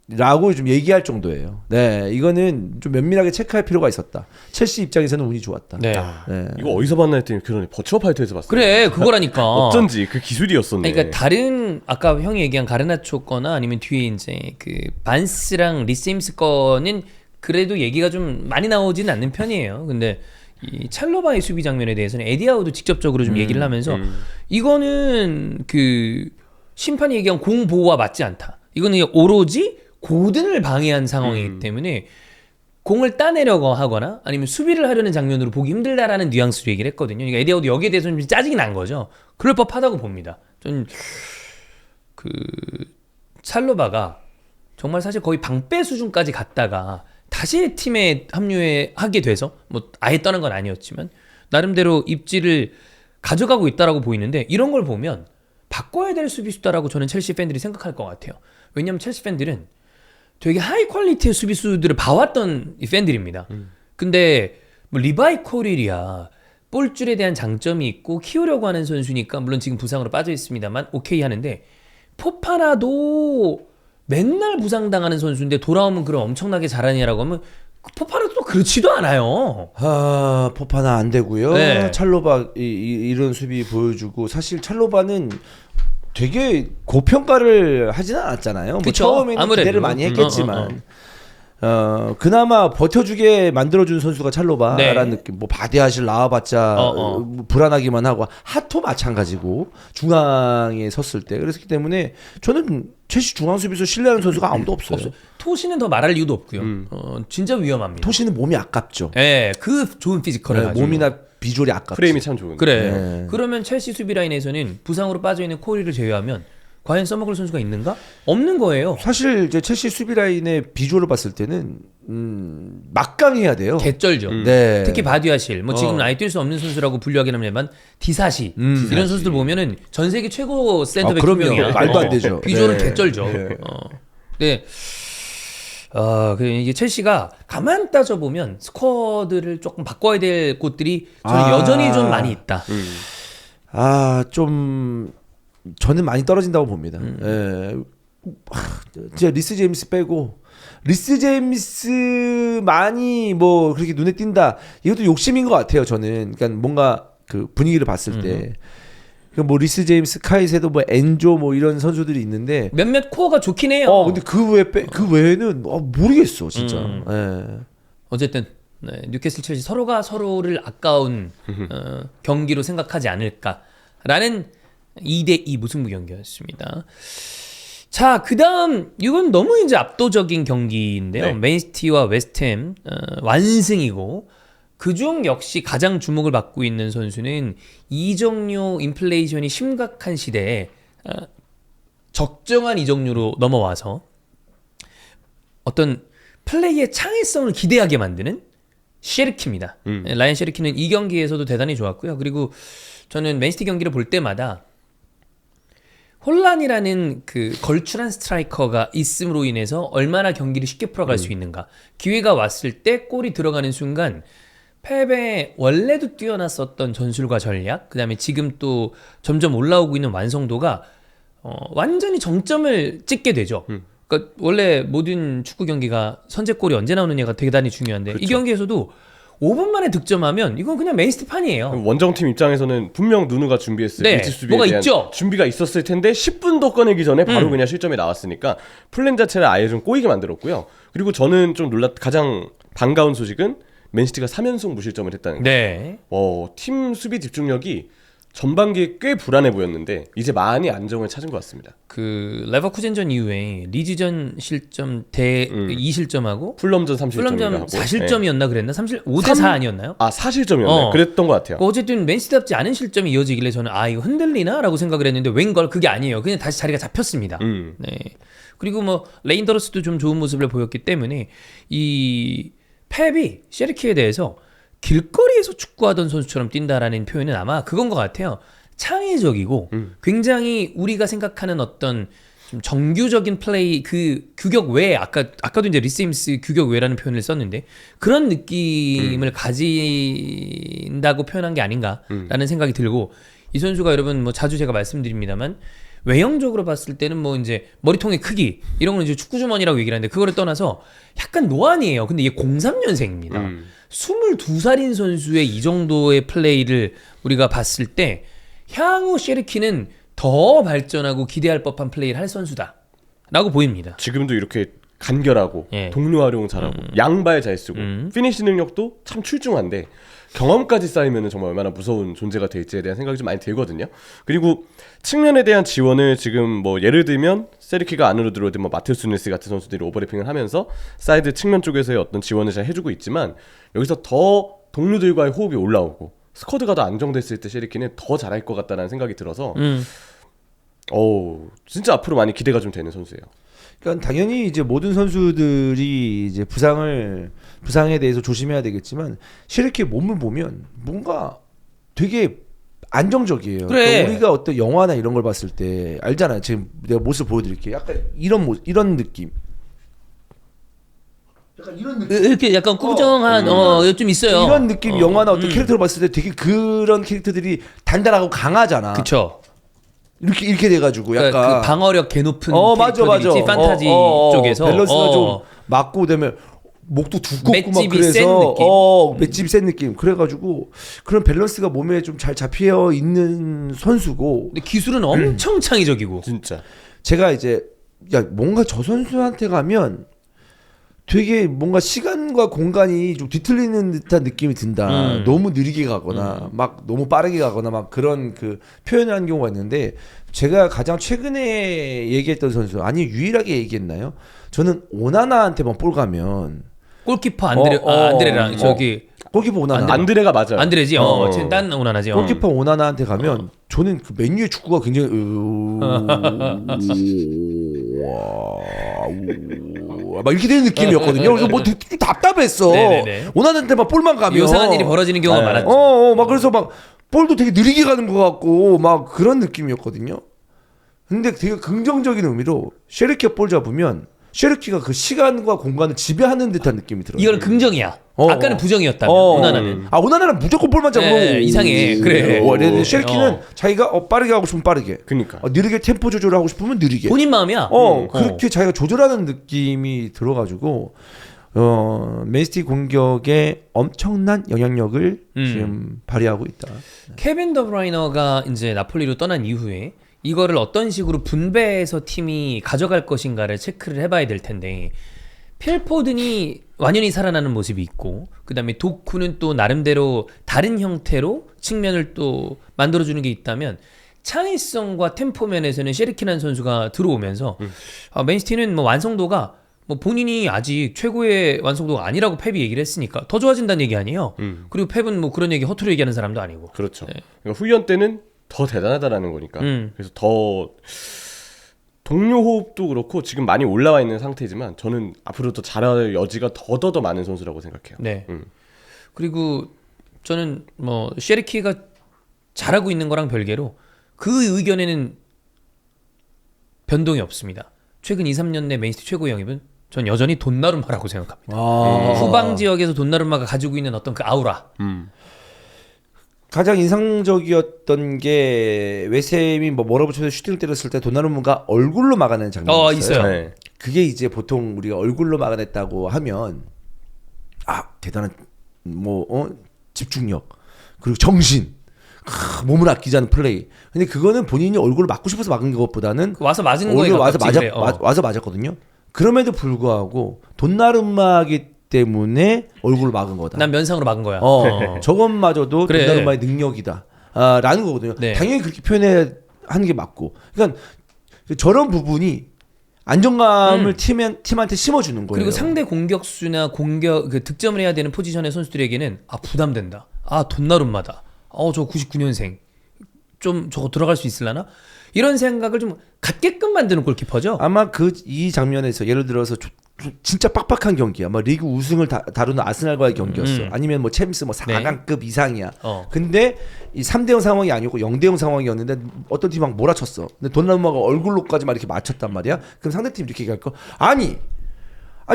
라고 좀 얘기할 정도예요. 네, 이거는 좀 면밀하게 체크할 필요가 있었다. 첼시 입장에서는 운이 좋았다. 네. 네. 이거 어디서 봤나 했더니 그런 버추어 파이터에서 봤어요. 그래, 그거라니까. 어쩐지 그 기술이었었네. 그러니까 다른 아까 형이 얘기한 가르나초 거나 아니면 뒤에 이제 그 반스랑 리세임스 거는 그래도 얘기가 좀 많이 나오지는 않는 편이에요. 근데 이 찰로바의 수비 장면에 대해서는 에디아우도 직접적으로 좀 얘기를 하면서 이거는 그 심판이 얘기한 공 보호와 맞지 않다. 이거는 오로지 고든을 방해한 상황이기 때문에 공을 따내려고 하거나 아니면 수비를 하려는 장면으로 보기 힘들다라는 뉘앙스로 얘기를 했거든요. 그러니까 에디아우도 여기에 대해서는 좀 짜증이 난 거죠. 그럴 법하다고 봅니다. 전 그 찰로바가 정말 사실 거의 방패 수준까지 갔다가 다시 팀에 합류하게 돼서 뭐 아예 떠난 건 아니었지만 나름대로 입지를 가져가고 있다라고 보이는데 이런 걸 보면 바꿔야 될 수비수다라고 저는 첼시 팬들이 생각할 것 같아요. 왜냐하면 첼시 팬들은 되게 하이 퀄리티의 수비수들을 봐왔던 이 팬들입니다. 근데 뭐 리바이 코릴이야 볼줄에 대한 장점이 있고 키우려고 하는 선수니까 물론 지금 부상으로 빠져 있습니다만 오케이 하는데 포파나도 맨날 부상당하는 선수인데 돌아오면 그럼 엄청나게 잘하냐라고 하면 포파나도 또 그렇지도 않아요. 포파나 안 되고요. 네. 찰로바 이런 수비 보여주고 사실 찰로바는 되게 고평가를 하지는 않았잖아요. 뭐 그쵸? 처음에는 아무래도. 기대를 많이 했겠지만 그나마 버텨주게 만들어준 선수가 찰로바라는 네. 느낌. 뭐 바디아실 나와봤자 불안하기만 하고 하토 마찬가지고 중앙에 섰을 때 그랬기 때문에 저는 첼시 중앙 수비수 신뢰하는 선수가 아무도 없어요. 토시는 더 말할 이유도 없고요. 진짜 위험합니다. 토시는 몸이 아깝죠. 예, 그 좋은 피지컬을 네, 가지고. 몸이나 비주얼이 아깝죠. 프레임이 참 좋은데. 그래. 네. 그러면 첼시 수비 라인에서는 부상으로 빠져 있는 코리를 제외하면 과연 써먹을 선수가 있는가? 없는 거예요. 사실 이제 첼시 수비 라인의 비주얼을 봤을 때는 막강해야 돼요. 개쩔죠. 네. 특히 바디아실, 뭐 지금 아예 뛸 수 없는 선수라고 분류하긴 합니다만 디사시 이런 선수들 보면은 전 세계 최고 센터백 두 그럼요. 명이야. 말도 안 되죠. 비주얼은 네. 개쩔죠. 네. 네. 이게 첼시가 가만 따져 보면 스쿼드를 조금 바꿔야 될 곳들이 저는 여전히 좀 많이 있다. 좀 저는 많이 떨어진다고 봅니다. 예. 진짜 리스 제임스 빼고 리스 제임스만이 뭐 그렇게 눈에 띈다. 이것도 욕심인 것 같아요. 저는. 그러니까 뭔가 그 분위기를 봤을 때. 뭐 리스 제임스, 카이 세도, 뭐 엔조 뭐 이런 선수들이 있는데 몇몇 코어가 좋긴 해요. 근데 그 외에는 모르겠어 진짜. 예. 어쨌든 네, 뉴캐슬 첼시 서로가 서로를 아까운 경기로 생각하지 않을까라는 2대2 무승부 경기였습니다. 자, 그다음 이건 너무 이제 압도적인 경기인데요. 네. 맨시티와 웨스트햄 완승이고 그중 역시 가장 주목을 받고 있는 선수는 이적료 인플레이션이 심각한 시대에 적정한 이적료로 넘어와서 어떤 플레이의 창의성을 기대하게 만드는 셰르키입니다. 라이언 셰르키는 이 경기에서도 대단히 좋았고요. 그리고 저는 맨시티 경기를 볼 때마다 혼란이라는 그 걸출한 스트라이커가 있음으로 인해서 얼마나 경기를 쉽게 풀어갈 수 있는가. 기회가 왔을 때 골이 들어가는 순간 펩의 원래도 뛰어났었던 전술과 전략, 그 다음에 지금 또 점점 올라오고 있는 완성도가 완전히 정점을 찍게 되죠. 그러니까 원래 모든 축구 경기가 선제골이 언제 나오느냐가 대단히 중요한데 그렇죠. 이 경기에서도 5분 만에 득점하면 이건 그냥 맨시티판이에요. 원정팀 입장에서는 분명 누누가 준비했을 네, 밀집 수비에 뭐가 대한 있죠? 준비가 있었을 텐데 10분 더 꺼내기 전에 바로 그냥 실점이 나왔으니까 플랜 자체를 아예 좀 꼬이게 만들었고요. 그리고 저는 좀 가장 반가운 소식은 맨시티가 3연속 무실점을 했다는 거. 네. 팀 수비 집중력이 전반기에 꽤 불안해 보였는데 이제 많이 안정을 찾은 것 같습니다. 그 레버쿠젠전 이후에 리즈전 실점 대 2실점하고 풀럼전 3실점인가 풀럼전 하고 4실점이었나 그랬나? 5대4 아니었나요? 4실점이었나요? 그랬던 것 같아요. 어쨌든 맨시티답지 않은 실점이 이어지길래 저는 이거 흔들리나? 라고 생각을 했는데 웬걸 그게 아니에요. 그냥 다시 자리가 잡혔습니다. 네. 그리고 뭐 레인더러스도 좀 좋은 모습을 보였기 때문에 이 펩이 셰르키에 대해서 길거리에서 축구하던 선수처럼 뛴다라는 표현은 아마 그건 것 같아요. 창의적이고 굉장히 우리가 생각하는 어떤 좀 정규적인 플레이 그 규격 외에 아까도 이제 리스임스 규격 외라는 표현을 썼는데 그런 느낌을 가진다고 표현한 게 아닌가라는 생각이 들고 이 선수가 여러분 뭐 자주 제가 말씀드립니다만 외형적으로 봤을 때는 뭐 이제 머리통의 크기 이런 건 이제 축구 주머니라고 얘기를 하는데 그거를 떠나서 약간 노안이에요. 근데 이게 03년생입니다. 22살인 선수의 이 정도의 플레이를 우리가 봤을 때 향후 셰르키는 더 발전하고 기대할 법한 플레이를 할 선수다라고 보입니다. 지금도 이렇게 간결하고 예. 동료 활용 잘하고 양발 잘 쓰고 피니시 능력도 참 출중한데 경험까지 쌓이면 정말 얼마나 무서운 존재가 될지에 대한 생각이 좀 많이 들거든요. 그리고 측면에 대한 지원을 지금 뭐 예를 들면 세르키가 안으로 들어오든 뭐 마테우스 누네스 같은 선수들이 오버래핑을 하면서 사이드 측면 쪽에서의 어떤 지원을 잘 해주고 있지만 여기서 더 동료들과의 호흡이 올라오고 스쿼드가 더 안정됐을 때 셰르키는 더 잘할 것 같다는 생각이 들어서 진짜 앞으로 많이 기대가 좀 되는 선수예요. 그러니까 당연히 이제 모든 선수들이 이제 부상에 대해서 조심해야 되겠지만 셰르키의 몸을 보면 뭔가 되게 안정적이에요. 그래. 그러니까 우리가 어떤 영화나 이런 걸 봤을 때 알잖아요. 지금 내가 모습 보여드릴게요. 약간 이런 느낌. 약간 이런 느낌. 이렇게 약간 꾸정한 좀 있어요. 이런 느낌 영화나 어떤 캐릭터를 봤을 때 되게 그런 캐릭터들이 단단하고 강하잖아. 그쵸. 이렇게 돼가지고 약간 그러니까 그 방어력 개 높은 맞아. 캐릭터들 있지 판타지 쪽에서 밸런스가 좀 맞고 그다음에 목도 두껍고 막 맷집이 센 그래서 느낌? 맷집이 센 느낌. 그래가지고 그런 밸런스가 몸에 좀 잘 잡혀 있는 선수고. 근데 기술은 엄청 창의적이고 진짜. 제가 이제 뭔가 저 선수한테 가면 되게 뭔가 시간과 공간이 좀 뒤틀리는 듯한 느낌이 든다. 너무 느리게 가거나 막 너무 빠르게 가거나 막 그런 그 표현을 한 경우가 있는데 제가 가장 최근에 얘기했던 선수 아니 유일하게 얘기했나요? 저는 오나나한테만 볼 가면 골키퍼 안드레랑 저기 골키퍼 오나나 안드레가 맞아요. 안드레지. 딴 오나나지. 골키퍼 오나나한테 가면 저는 그 맨유의 축구가 굉장히 막 이렇게 되는 느낌이었거든요. 그래서 뭐 좀 답답했어. 네네네. 오나나한테만 볼만 가면 요상한 일이 벌어지는 경우가 많았죠. 막 그래서 막 볼도 되게 느리게 가는 것 같고 막 그런 느낌이었거든요. 근데 되게 긍정적인 의미로 셰르키가 볼 잡으면 쉐르키가 그 시간과 공간을 지배하는 듯한 느낌이 들어요. 이거는 긍정이야. 아까는 부정이었다면 오나나는. 오나나는 무조건 볼만 잡고 이상해. 그래. 쉐르키는 자기가 빠르게 하고 싶으면 빠르게, 그러니까 느리게 템포 조절을 하고 싶으면 느리게. 본인 마음이야. 그렇게 자기가 조절하는 느낌이 들어가지고 맨시티 공격에 엄청난 영향력을 지금 발휘하고 있다. 케빈 더브라이너가 이제 나폴리로 떠난 이후에 이거를 어떤 식으로 분배해서 팀이 가져갈 것인가를 체크를 해봐야 될 텐데 필포든이 완연히 살아나는 모습이 있고 그다음에 도쿠는 또 나름대로 다른 형태로 측면을 또 만들어주는 게 있다면 창의성과 템포 면에서는 셰르키라는 선수가 들어오면서 맨시티는 뭐 완성도가 뭐 본인이 아직 최고의 완성도가 아니라고 펩이 얘기를 했으니까 더 좋아진다는 얘기 아니에요. 그리고 펩은 뭐 그런 얘기 허투루 얘기하는 사람도 아니고. 그렇죠. 네. 그러니까 후연 때는 더 대단하다라는 거니까. 그래서 더 동료 호흡도 그렇고 지금 많이 올라와 있는 상태지만 저는 앞으로 더 잘할 여지가 더더 많은 선수라고 생각해요. 네. 그리고 저는 뭐 셰르키가 잘하고 있는 거랑 별개로 그 의견에는 변동이 없습니다. 최근 2, 3년 내 맨시티 최고 영입은 전 여전히 돈나룸마라고 생각합니다. 후방 지역에서 돈나룸마가 가지고 있는 어떤 그 아우라. 가장 인상적이었던 게 웨스햄이 뭐 몰아붙여서 슈팅을 때렸을 때 도나루마가 얼굴로 막아내는 장면이 있어요. 있어요. 네. 그게 이제 보통 우리가 얼굴로 막아냈다고 하면 대단한 집중력 그리고 정신 몸을 아끼지 않은 플레이. 근데 그거는 본인이 얼굴을 막고 싶어서 막은 것보다는 와서 맞은 거에 얼굴 와서 가깝지, 그래. 와서 맞았거든요. 그럼에도 불구하고 돈나룸마기 때문에 얼굴을 막은 거다. 난 면상으로 막은 거야. 저것마저도 그래. 돈나룸마의 능력이다. 라는 거거든요. 네. 당연히 그렇게 표현해 하는 게 맞고. 그러니까 저런 부분이 안정감을 팀한테 심어주는 거예요. 그리고 상대 공격수나 그 득점을 해야 되는 포지션의 선수들에게는 부담된다. 돈나룸마다. 저 99년생. 좀 저거 들어갈 수 있을라나? 이런 생각을 좀 갖게끔 만드는 골키퍼죠. 아마 이 장면에서 예를 들어서 진짜 빡빡한 경기야. 뭐 리그 우승을 다루는 아스날과의 경기였어. 아니면 뭐 챔스 4강급 이상이야. 근데 이 3대0 상황이 아니고 0대0 상황이었는데 어떤 팀이 막 몰아쳤어. 근데 돈나룸마가 얼굴로까지 막 이렇게 맞췄단 말이야. 그럼 상대팀이 이렇게 얘기할 거. 아니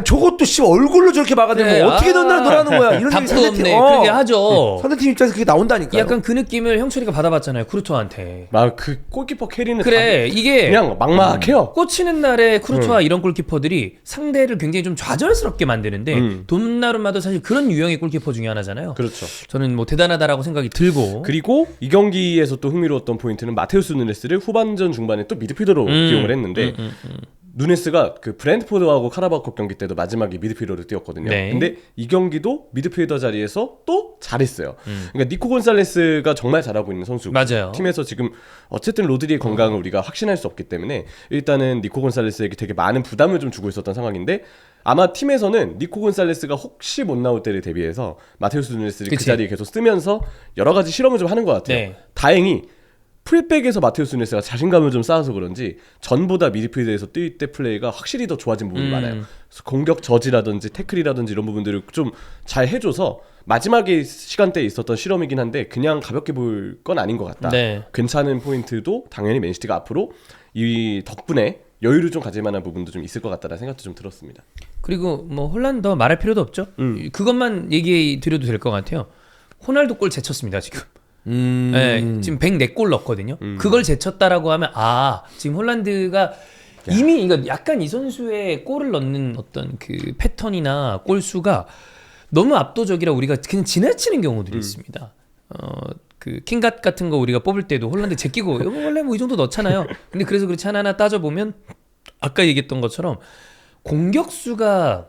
저것도 얼굴로 저렇게 막아내면 그래, 어떻게 너라는 거야. 이런 얘기 답도 없네. 그렇게 하죠. 상대팀 입장에서 그게 나온다니까요. 약간 그 느낌을 형철이가 받아봤잖아요. 쿠르투아한테. 그 골키퍼 캐리는 그래 이게 그냥 막막해요. 꽂히는 날에 쿠르투아 이런 골키퍼들이 상대를 굉장히 좀 좌절스럽게 만드는데 돈나룸마도 사실 그런 유형의 골키퍼 중에 하나잖아요. 그렇죠. 저는 뭐 대단하다라고 생각이 들고 그리고 이 경기에서 또 흥미로웠던 포인트는 마테우스 누네스를 후반전 중반에 또 미드필더로 기용을 했는데 누네스가 그 브랜트포드하고 카라바오컵 경기 때도 마지막에 미드필더로 뛰었거든요. 네. 근데 이 경기도 미드필더 자리에서 또 잘했어요. 그러니까 니코 곤살레스가 정말 잘하고 있는 선수고 맞아요. 팀에서 지금 어쨌든 로드리의 건강을 우리가 확신할 수 없기 때문에 일단은 니코 곤살레스에게 되게 많은 부담을 좀 주고 있었던 상황인데 아마 팀에서는 니코 곤살레스가 혹시 못 나올 때를 대비해서 마테우스 누네스를 그 자리에 계속 쓰면서 여러 가지 실험을 좀 하는 것 같아요. 네. 다행히 풀백에서 마테우스 누네스가 자신감을 좀 쌓아서 그런지 전보다 미드필드에서 뛸 때 플레이가 확실히 더 좋아진 부분이 많아요. 그래서 공격 저지라든지 태클이라든지 이런 부분들을 좀 잘 해줘서 마지막에 시간대에 있었던 실험이긴 한데 그냥 가볍게 볼 건 아닌 것 같다. 네. 괜찮은 포인트도 당연히 맨시티가 앞으로 이 덕분에 여유를 좀 가질 만한 부분도 좀 있을 것 같다는 생각도 좀 들었습니다. 그리고 뭐 홀란드 말할 필요도 없죠. 그것만 얘기해 드려도 될 것 같아요. 호날두 골 제쳤습니다 지금. 네, 지금 104골 넣었거든요. 그걸 제쳤다라고 하면 지금 홀란드가 이미 이거 약간 이 선수의 골을 넣는 어떤 그 패턴이나 골 수가 너무 압도적이라 우리가 그냥 지나치는 경우들이 있습니다. 그 킹갓 같은 거 우리가 뽑을 때도 홀란드 제끼고 원래 뭐 이 정도 넣잖아요. 근데 그래서 그렇지 하나하나 따져보면 아까 얘기했던 것처럼 공격수가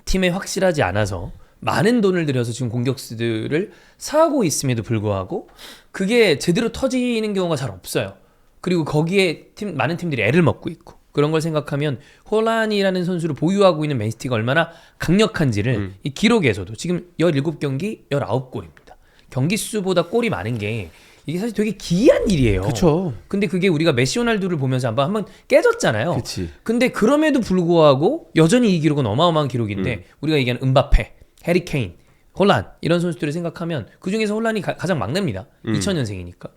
팀에 확실하지 않아서 많은 돈을 들여서 지금 공격수들을 사고 있음에도 불구하고 그게 제대로 터지는 경우가 잘 없어요. 그리고 거기에 많은 팀들이 애를 먹고 있고 그런 걸 생각하면 홀란이라는 선수를 보유하고 있는 맨시티가 얼마나 강력한지를 이 기록에서도 지금 17경기 19골입니다. 경기 수보다 골이 많은 게 이게 사실 되게 기이한 일이에요. 그렇죠. 근데 그게 우리가 메시 호날두를 보면서 한번 깨졌잖아요. 그치. 근데 그럼에도 불구하고 여전히 이 기록은 어마어마한 기록인데 우리가 얘기하는 음바페, 해리 케인, 홀란 이런 선수들을 생각하면 그중에서 홀란이 가장 막냅니다. 2000년생이니까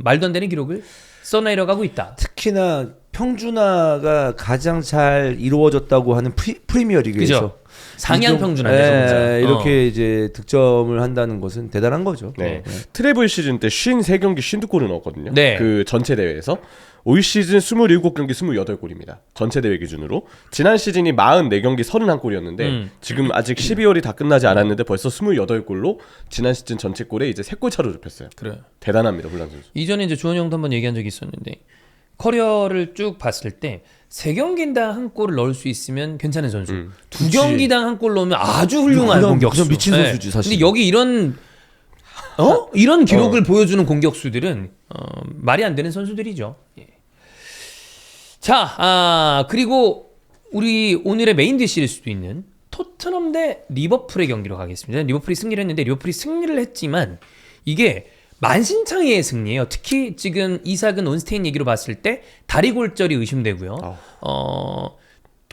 말도 안 되는 기록을 써내려가고 있다. 특히나 평준화가 가장 잘 이루어졌다고 하는 프리미어리그에서 그죠. 상향 평준화죠. 이렇게 이제 득점을 한다는 것은 대단한 거죠. 네. 트래블 시즌 때 53경기 52골을 넣었거든요. 네. 그 전체 대회에서. 올 시즌 27경기 28골입니다. 전체 대회 기준으로. 지난 시즌이 44경기 31골이었는데 지금 아직 12월이 다 끝나지 않았는데 벌써 28골로 지난 시즌 전체 골에 이제 3골 차로 좁혔어요. 그래. 대단합니다, 훌란 선수. 이전에 이제 주원이 형도 한번 얘기한 적이 있었는데 커리어를 쭉 봤을 때 3경기당 한 골을 넣을 수 있으면 괜찮은 선수. 2경기당 한 골 넣으면 아주 훌륭한 그냥 공격수. 미친 선수지, 사실. 근데 여기 이런 이런 기록을 보여주는 공격수들은 말이 안 되는 선수들이죠. 예. 자, 그리고 우리 오늘의 메인 디시일 수도 있는 토트넘 대 리버풀의 경기로 가겠습니다. 리버풀이 승리를 했는데 리버풀이 승리를 했지만 이게 만신창이의 승리예요. 특히 지금 이삭은 온스테인 얘기로 봤을 때 다리 골절이 의심되고요.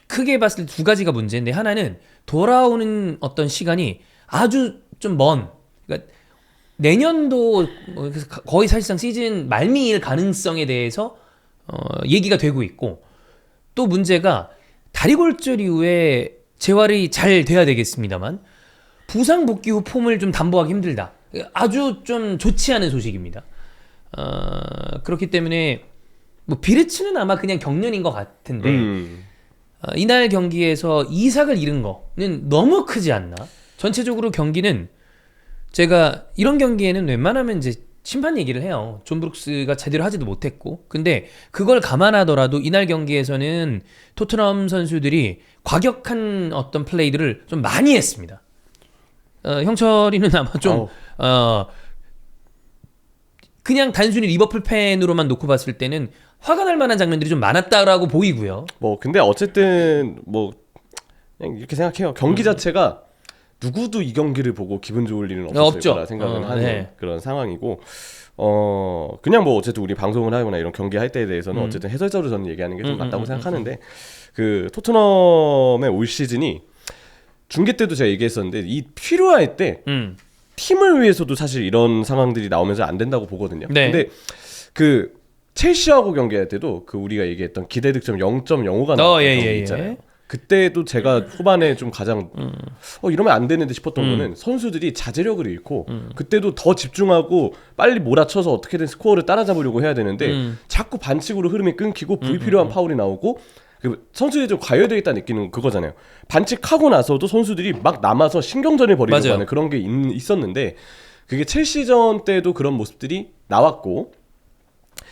크게 봤을 때 두 가지가 문제인데 하나는 돌아오는 어떤 시간이 아주 좀 먼. 그러니까 내년도 거의 사실상 시즌 말미일 가능성에 대해서 얘기가 되고 있고 또 문제가 다리 골절 이후에 재활이 잘 돼야 되겠습니다만 부상 복귀 후 폼을 좀 담보하기 힘들다. 아주 좀 좋지 않은 소식입니다. 그렇기 때문에 뭐 비르츠는 아마 그냥 경련인 것 같은데 이날 경기에서 이삭을 잃은 거는 너무 크지 않나? 전체적으로 경기는 제가 이런 경기에는 웬만하면 이제 심판 얘기를 해요. 존 브룩스가 제대로 하지도 못했고. 근데 그걸 감안하더라도 이날 경기에서는 토트넘 선수들이 과격한 어떤 플레이들을 좀 많이 했습니다. 형철이는 아마 좀 그냥 단순히 리버풀 팬으로만 놓고 봤을 때는 화가 날 만한 장면들이 좀 많았다라고 보이고요. 뭐 근데 어쨌든 뭐 그냥 이렇게 생각해요. 경기 자체가 누구도 이 경기를 보고 기분 좋을 일은 없었을 거라 생각은 하는 네. 그런 상황이고 그냥 뭐 어쨌든 우리 방송을 하거나 이런 경기 할 때에 대해서는 어쨌든 해설자로 저는 얘기하는 게 좀 맞다고 생각하는데 그 토트넘의 올 시즌이 중계 때도 제가 얘기했었는데 이 필요할 때 팀을 위해서도 사실 이런 상황들이 나오면서 안 된다고 보거든요. 네. 근데 그 첼시하고 경기할 때도 그 우리가 얘기했던 기대 득점 0.05가 나왔던 경기 있잖아요. 그때도 제가 후반에 좀 가장 이러면 안 되는데 싶었던 거는 선수들이 자제력을 잃고 그때도 더 집중하고 빨리 몰아쳐서 어떻게든 스코어를 따라잡으려고 해야 되는데 자꾸 반칙으로 흐름이 끊기고 불필요한 파울이 나오고 그 선수들이 좀 과열되어 있다 느끼는 그거잖아요. 반칙하고 나서도 선수들이 막 남아서 신경전을 벌이려고 맞아요. 하는 그런 게 있었는데 그게 첼시전 때도 그런 모습들이 나왔고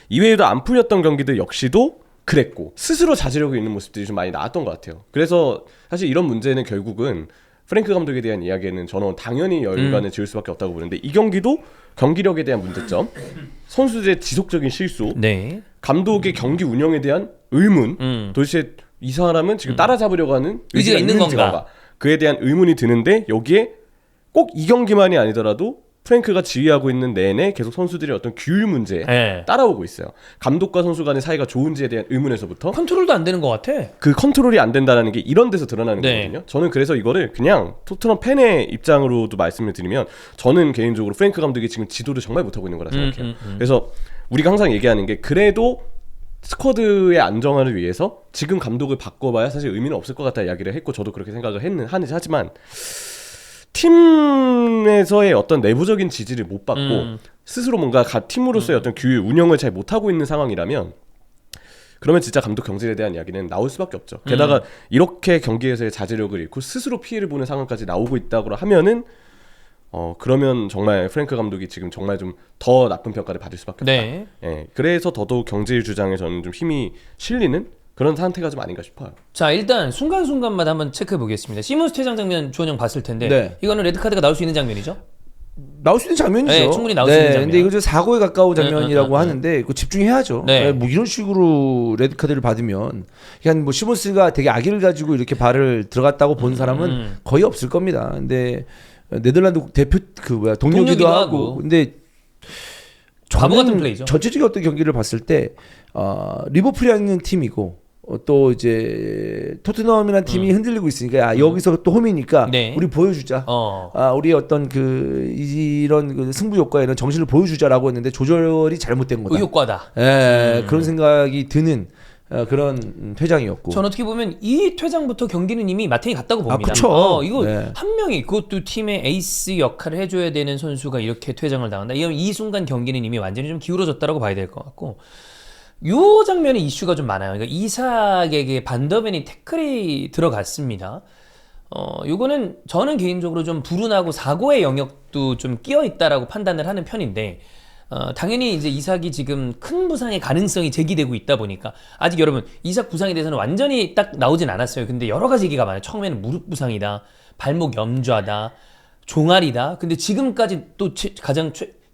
이외에도 안 풀렸던 경기들 역시도 그랬고 스스로 자제력이 있는 모습들이 좀 많이 나왔던 것 같아요. 그래서 사실 이런 문제는 결국은 프랭크 감독에 대한 이야기에는 저는 당연히 열간을 지을 수밖에 없다고 보는데 이 경기도 경기력에 대한 문제점, 선수들의 지속적인 실수, 네. 감독의 경기 운영에 대한 의문, 도대체 이 사람은 지금 따라잡으려고 하는 의지가 있는 건가? 그에 대한 의문이 드는데 여기에 꼭 이 경기만이 아니더라도 프랭크가 지휘하고 있는 내내 계속 선수들의 어떤 규율 문제에 따라오고 있어요. 감독과 선수 간의 사이가 좋은지에 대한 의문에서부터 컨트롤도 안 되는 것 같아. 그 컨트롤이 안 된다는 게 이런 데서 드러나는 네. 거거든요. 저는 그래서 이거를 그냥 토트넘 팬의 입장으로도 말씀을 드리면 저는 개인적으로 프랭크 감독이 지금 지도를 정말 못하고 있는 거라 생각해요. 그래서 우리가 항상 얘기하는 게 그래도 스쿼드의 안정화를 위해서 지금 감독을 바꿔봐야 사실 의미는 없을 것 같다 이야기를 했고 저도 그렇게 생각을 하지만 팀에서의 어떤 내부적인 지지를 못 받고 스스로 뭔가 팀으로서의 어떤 규율 운영을 잘 못하고 있는 상황이라면 그러면 진짜 감독 경질에 대한 이야기는 나올 수밖에 없죠. 게다가 이렇게 경기에서의 자제력을 잃고 스스로 피해를 보는 상황까지 나오고 있다고 하면은 그러면 정말 프랭크 감독이 지금 정말 좀 더 나쁜 평가를 받을 수밖에 없다. 네. 예, 그래서 더더욱 경질 주장에 저는 좀 힘이 실리는 그런 상태가 좀 아닌가 싶어요. 자, 일단 순간순간마다 한번 체크해 보겠습니다. 시몬스 퇴장 장면 주원 형 봤을 텐데 네. 이거는 레드카드가 나올 수 있는 장면이죠? 나올 수 있는 장면이죠. 네, 충분히 나올 수 있는 장면. 근데 이거 좀 사고에 가까운 장면이라고 하는데 그거 집중해야죠. 네. 뭐 이런 식으로 레드 카드를 받으면 그냥 뭐 시몬스가 되게 악의를 가지고 이렇게 발을 들어갔다고 본 사람은 거의 없을 겁니다. 근데 네덜란드 대표 동료기도 하고. 근데 바보 같은 플레이죠. 전체적인 어떤 경기를 봤을 때 리버풀이라는 팀이고 또 이제 토트넘이라는 팀이 흔들리고 있으니까 여기서 또 홈이니까 네. 우리 보여주자. 우리 어떤 이런 그 승부욕과 이런 정신을 보여주자라고 했는데 조절이 잘못된 거다. 의욕과다. 그런 생각이 드는 그런 퇴장이었고. 전 어떻게 보면 이 퇴장부터 경기는 이미 마탱이 갔다고 봅니다. 그쵸. 이거 네. 한 명이 그것도 팀의 에이스 역할을 해줘야 되는 선수가 이렇게 퇴장을 당한다. 이 순간 경기는 이미 완전히 좀 기울어졌다고 봐야 될 것 같고 요 장면에 이슈가 좀 많아요. 그러니까 이삭에게 반더벤이 태클이 들어갔습니다. 요거는 저는 개인적으로 좀 불운하고 사고의 영역도 좀 끼어 있다라고 판단을 하는 편인데. 당연히 이제 이삭이 지금 큰 부상의 가능성이 제기되고 있다 보니까 아직 여러분 이삭 부상에 대해서는 완전히 딱 나오진 않았어요. 근데 여러 가지 얘기가 많아요. 처음에는 무릎 부상이다, 발목 염좌다, 종아리다. 근데 지금까지 또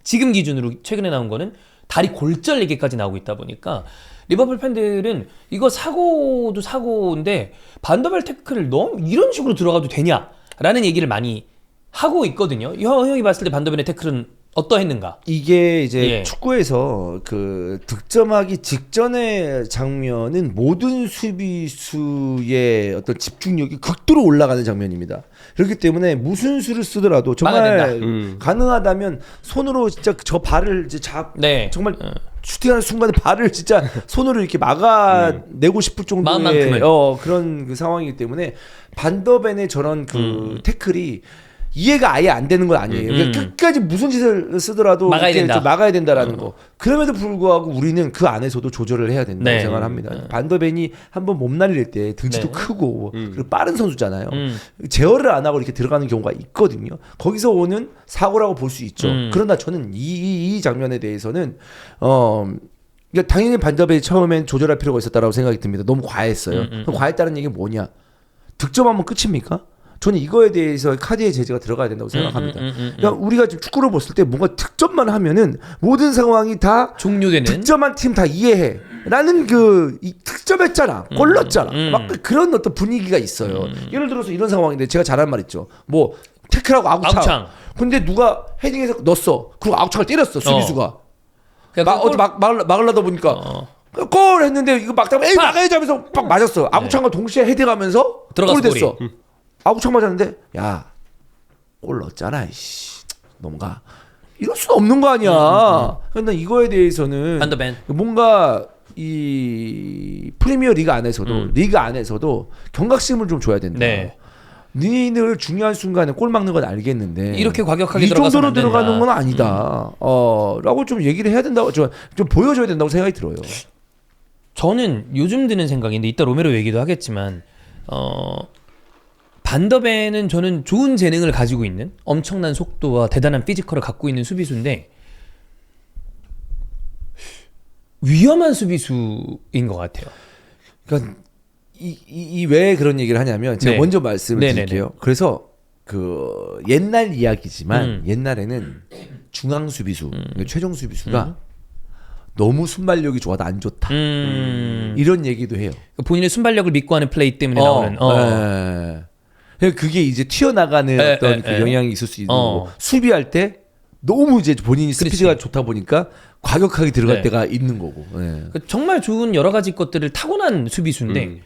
지금 기준으로 최근에 나온 거는 다리 골절 얘기까지 나오고 있다 보니까 리버풀 팬들은 이거 사고도 사고인데 반더벨 태클을 너무 이런 식으로 들어가도 되냐라는 얘기를 많이 하고 있거든요. 형이 봤을 때 반더벨의 태클은 어떠했는가? 이게 이제 예. 축구에서 그 득점하기 직전의 장면은 모든 수비수의 어떤 집중력이 극도로 올라가는 장면입니다. 그렇기 때문에 무슨 수를 쓰더라도 정말 가능하다면 손으로 진짜 저 발을 이제 정말 슈팅하는 순간에 발을 진짜 손으로 이렇게 막아내고 싶을 정도의 마음만큼은. 그런 그 상황이기 때문에 반더벤의 저런 그 태클이 이해가 아예 안 되는 건 아니에요. 그러니까 끝까지 무슨 짓을 쓰더라도 막아야 된다. 좀 막아야 된다라는 거. 그럼에도 불구하고 우리는 그 안에서도 조절을 해야 된다고 네. 생각을 합니다. 반더벤이 한번 몸 날릴 때 등치도 크고 그리고 빠른 선수잖아요. 제어를 안 하고 이렇게 들어가는 경우가 있거든요. 거기서 오는 사고라고 볼 수 있죠. 그러나 저는 이 장면에 대해서는 그러니까 당연히 반더벤이 처음엔 조절할 필요가 있었다라고 생각이 듭니다. 너무 과했어요. 그럼 과했다는 얘기가 뭐냐? 득점하면 끝입니까? 저는 이거에 대해서 카드의 제재가 들어가야 된다고 생각합니다. 그러니까 우리가 지금 축구를 봤을 때 뭔가 득점만 하면은 모든 상황이 다 종료되는 득점한 팀 다 이해해. 라는 이 득점했잖아. 골 넣었잖아. 막 그런 어떤 분위기가 있어요. 예를 들어서 이런 상황인데 제가 잘한 말 있죠. 뭐 태클하고 아웃창. 근데 누가 헤딩해서 넣었어. 그리고 아웃창을 때렸어. 수비수가. 막으려다 보니까 골 했는데 이거 막다가 에이 막아야지 하면서 막 맞았어. 아웃창과 동시에 헤딩하면서 골이 됐어. 아구창 맞았는데 야 골 넣었잖아 이씨 넘가 이럴 수는 없는 거 아니야. 근데 이거에 대해서는 반더벤. 뭔가 이 프리미어 리그 안에서도 경각심을 좀 줘야 된다. 네. 니들 중요한 순간에 골 막는 건 알겠는데 이렇게 과격하게 이 들어가서는 정도로 안 된다. 들어가는 건 아니다. 라고 좀 얘기를 해야 된다고 좀 보여줘야 된다고 생각이 들어요. 저는 요즘 드는 생각인데 이따 로메로 얘기도 하겠지만 반더벤은 저는 좋은 재능을 가지고 있는 엄청난 속도와 대단한 피지컬을 갖고 있는 수비수인데 위험한 수비수인 것 같아요. 그러니까 왜 그런 얘기를 하냐면 제가 네. 먼저 말씀을 네네네. 드릴게요. 그래서 그 옛날 이야기지만 옛날에는 중앙 수비수, 최종 수비수가 너무 순발력이 좋아도 안 좋다. 이런 얘기도 해요. 본인의 순발력을 믿고 하는 플레이 때문에 나오는. 네. 그게 이제 튀어나가는 어떤 그 영향이 있을 수 있는 거고 수비할 때 너무 이제 본인이 스피드가 좋다 보니까 과격하게 들어갈 때가 있는 거고. 네. 정말 좋은 여러 가지 것들을 타고난 수비수인데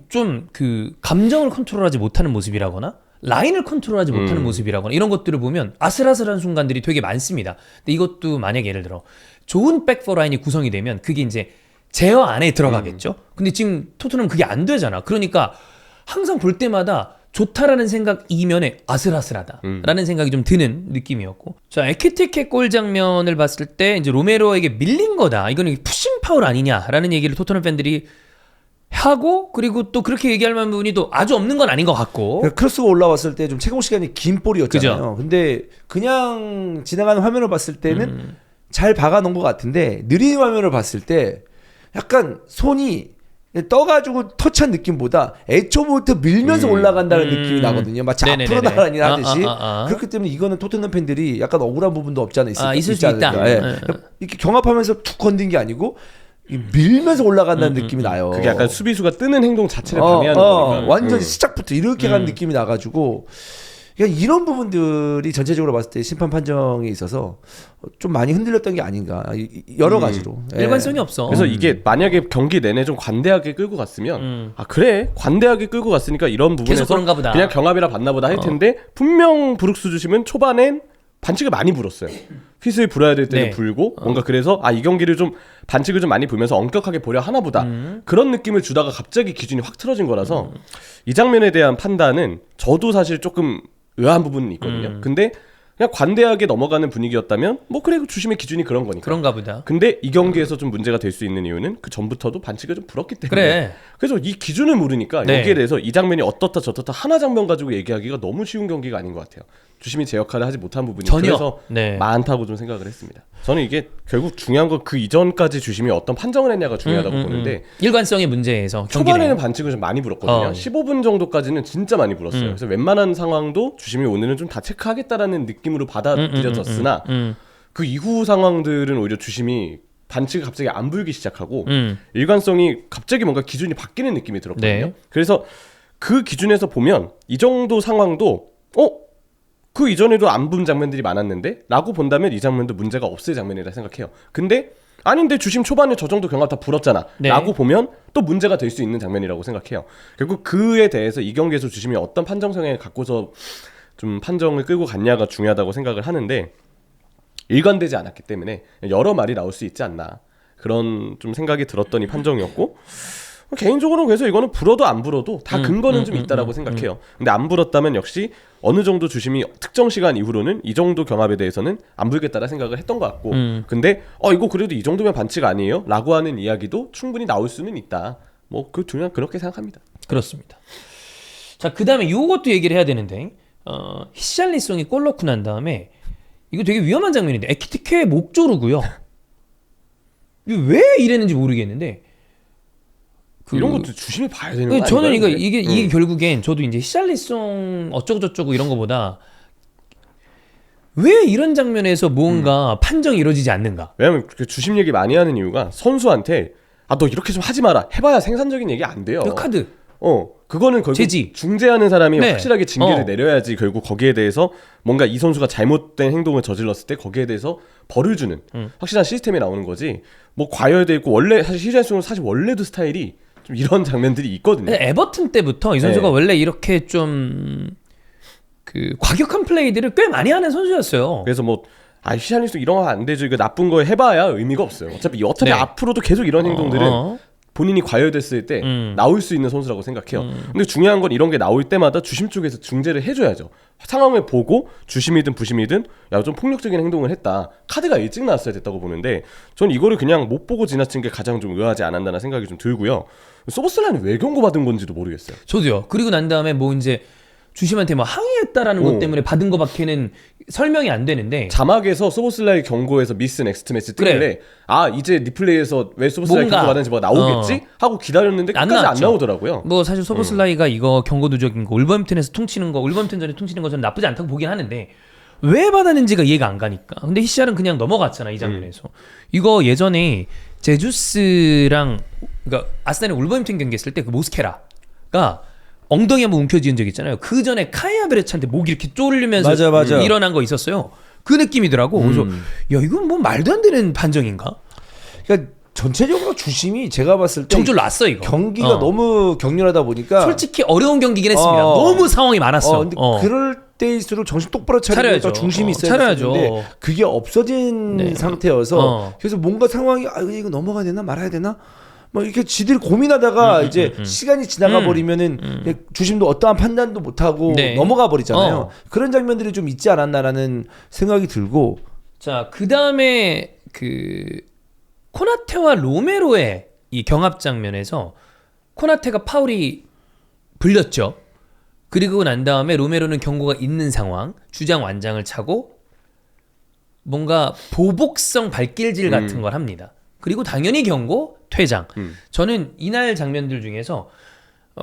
좀 그 감정을 컨트롤하지 못하는 모습이라거나 라인을 컨트롤하지 못하는 모습이라거나 이런 것들을 보면 아슬아슬한 순간들이 되게 많습니다. 근데 이것도 만약에 예를 들어 좋은 백포 라인이 구성이 되면 그게 이제 제어 안에 들어가겠죠. 근데 지금 토트넘 그게 안 되잖아. 그러니까 항상 볼 때마다 좋다라는 생각 이면에 아슬아슬하다라는 생각이 좀 드는 느낌이었고. 자, 에키티케 골 장면을 봤을 때 이제 로메로에게 밀린 거다. 이거는 푸싱 파울 아니냐라는 얘기를 토트넘 팬들이 하고 그리고 또 그렇게 얘기할 만한 부분이 또 아주 없는 건 아닌 것 같고. 그러니까 크로스가 올라왔을 때 좀 채공 시간이 긴 볼이었잖아요. 그죠? 근데 그냥 지나가는 화면을 봤을 때는 잘 박아놓은 것 같은데 느린 화면을 봤을 때 약간 손이 떠가지고 터치한 느낌보다 애초부터 밀면서 올라간다는 느낌이 나거든요. 마치 네네네네. 앞으로 나가니 하듯이. 아. 그렇기 때문에 이거는 토트넘 팬들이 약간 억울한 부분도 없지 않아 있을 수 있다. 않을까. 예. 이렇게 경합하면서 툭 건든 게 아니고 밀면서 올라간다는 느낌이 나요. 그게 약간 수비수가 뜨는 행동 자체를 방해하는 거니까. 완전히 시작부터 이렇게 가는 느낌이 나가지고 그러니까 이런 부분들이 전체적으로 봤을 때 심판 판정에 있어서 좀 많이 흔들렸던 게 아닌가 여러 가지로. 일관성이 없어. 그래서 이게 만약에 경기 내내 좀 관대하게 끌고 갔으면 아 그래 관대하게 끌고 갔으니까 이런 부분에서 계속 그런가 보다. 그냥 경합이라 봤나 보다 할 텐데 분명 브룩스 주시면 초반엔 반칙을 많이 불었어요. 휘슬 불어야 될 때는 네. 불고 뭔가 그래서 이 경기를 좀 반칙을 좀 많이 불면서 엄격하게 보려 하나 보다. 그런 느낌을 주다가 갑자기 기준이 확 틀어진 거라서 이 장면에 대한 판단은 저도 사실 조금 의아한 부분은 있거든요. 근데 그냥 관대하게 넘어가는 분위기였다면 뭐 그래 주심의 기준이 그런 거니까. 그런가 보다. 근데 이 경기에서 좀 문제가 될 수 있는 이유는 그 전부터도 반칙을 좀 불었기 때문에. 그래. 그래서 이 기준을 모르니까 네. 여기에 대해서 이 장면이 어떻다 저렇다 하나 장면 가지고 얘기하기가 너무 쉬운 경기가 아닌 것 같아요. 주심이 제 역할을 하지 못한 부분이 전혀. 그래서 네. 많다고 좀 생각을 했습니다. 저는 이게 결국 중요한 건 그 이전까지 주심이 어떤 판정을 했냐가 중요하다고 보는데 일관성의 문제에서 초반에는 경기는 반칙을 좀 많이 불었거든요. 15분 정도까지는 진짜 많이 불었어요. 그래서 웬만한 상황도 주심이 오늘은 좀 다 체크하겠다라는 느낌으로 받아들여졌으나 그 이후 상황들은 오히려 주심이 반칙을 갑자기 안 불기 시작하고 일관성이 갑자기 뭔가 기준이 바뀌는 느낌이 들었거든요. 네. 그래서 그 기준에서 보면 이 정도 상황도 그 이전에도 안 본 장면들이 많았는데 라고 본다면 이 장면도 문제가 없을 장면이라 생각해요. 근데 아닌데 주심 초반에 저 정도 경합 다 불었잖아 네. 라고 보면 또 문제가 될 수 있는 장면이라고 생각해요. 결국 그에 대해서 이 경기에서 주심이 어떤 판정 성향을 갖고서 좀 판정을 끌고 갔냐가 중요하다고 생각을 하는데 일관되지 않았기 때문에 여러 말이 나올 수 있지 않나 그런 좀 생각이 들었던 이 판정이었고 개인적으로는 그래서 이거는 불어도 안 불어도 다 근거는 좀 있다라고 생각해요. 근데 안 불었다면 역시 어느 정도 주심이 특정 시간 이후로는 이 정도 경합에 대해서는 안 불겠다라 생각을 했던 것 같고 근데 이거 그래도 이 정도면 반칙 아니에요? 라고 하는 이야기도 충분히 나올 수는 있다. 뭐 그 중요한 그렇게 생각합니다. 그렇습니다. 자, 그다음에 요것도 얘기를 해야 되는데 히샬리송이 골 넣고 난 다음에 이거 되게 위험한 장면인데 에키티케의 목 조르고요. 이거 왜 이랬는지 모르겠는데 이런 것도 주심이 봐야 되는 거 아닌가요? 저는 근데? 이게 결국엔 저도 이제 히샬리송 어쩌고저쩌고 이런 거보다 왜 이런 장면에서 뭔가 판정이 이루어지지 않는가? 왜냐면 그 주심 얘기 많이 하는 이유가 선수한테 너 이렇게 좀 하지 마라 해봐야 생산적인 얘기 안 돼요. 그 카드. 그거는 결국 제지. 중재하는 사람이 네. 확실하게 징계를 내려야지 결국 거기에 대해서 뭔가 이 선수가 잘못된 행동을 저질렀을 때 거기에 대해서 벌을 주는 확실한 시스템이 나오는 거지. 뭐 과열돼 있고 원래 사실 히샬리송은 사실 원래도 스타일이 좀 이런 장면들이 있거든요. 에버튼 때부터 이 선수가 네. 원래 이렇게 좀 그 과격한 플레이들을 꽤 많이 하는 선수였어요. 그래서 히샬리송 이런 거 안 되죠. 이거 나쁜 거 해봐야 의미가 없어요. 어차피 네. 앞으로도 계속 이런 행동들은 본인이 과열됐을 때 나올 수 있는 선수라고 생각해요. 근데 중요한 건 이런 게 나올 때마다 주심 쪽에서 중재를 해줘야죠. 상황을 보고 주심이든 부심이든 좀 폭력적인 행동을 했다. 카드가 일찍 나왔어야 됐다고 보는데 저는 이거를 그냥 못 보고 지나친 게 가장 좀 의아하지 않았나 생각이 좀 들고요. 소보슬라는 왜 경고받은 건지도 모르겠어요. 저도요. 그리고 난 다음에 뭐 이제 주심한테 뭐 항의했다라는 것 때문에 받은 것밖에는 설명이 안 되는데 자막에서 소보슬라의 경고에서 미스 넥스트 매치 뜨길래 그래. 이제 리플레이에서 왜 소보슬라의 뭔가, 경고받았는지 나오겠지? 하고 기다렸는데 끝까지 안 나오더라고요. 뭐 사실 소보슬라이가 이거 경고 누적인 거 울버햄튼에서 퉁치는 거 울버햄튼전에 퉁치는 거 저는 나쁘지 않다고 보긴 하는데 왜 받았는지가 이해가 안 가니까. 근데 히샬은 그냥 넘어갔잖아 이 장면에서. 이거 예전에 제주스랑 그러니까 아스날이 울버햄튼 경기 했을 때 그 모스케라가 엉덩이 한번 움켜쥐은 적 있잖아요. 그 전에 카이 하베르츠한테 목이 이렇게 쪼르면서 맞아. 일어난 거 있었어요. 그 느낌이더라고. 그래서 야 이건 뭐 말도 안 되는 판정인가? 그러니까 전체적으로 주심이 제가 봤을 때 정줄 놨어 이거. 경기가 너무 격렬하다 보니까 솔직히 어려운 경기긴 했습니다. 너무 상황이 많았어. 근데 그럴 때일수록 정신 똑바로 차리고 차려야죠. 중심이 있어야 차려야죠. 되는데 그게 없어진 상태여서 그래서 뭔가 상황이 이거 넘어가야 되나 말아야 되나 뭐 이렇게 지들이 고민하다가 이제 시간이 지나가 버리면은 주심도 어떠한 판단도 못 하고 넘어가 버리잖아요. 그런 장면들이 좀 있지 않았나라는 생각이 들고. 자, 그다음에 그 코나테와 로메로의 이 경합 장면에서 코나테가 파울이 불렸죠. 그리고 난 다음에 로메로는 경고가 있는 상황, 주장 완장을 차고 뭔가 보복성 발길질 같은 걸 합니다. 그리고 당연히 경고, 퇴장. 저는 이날 장면들 중에서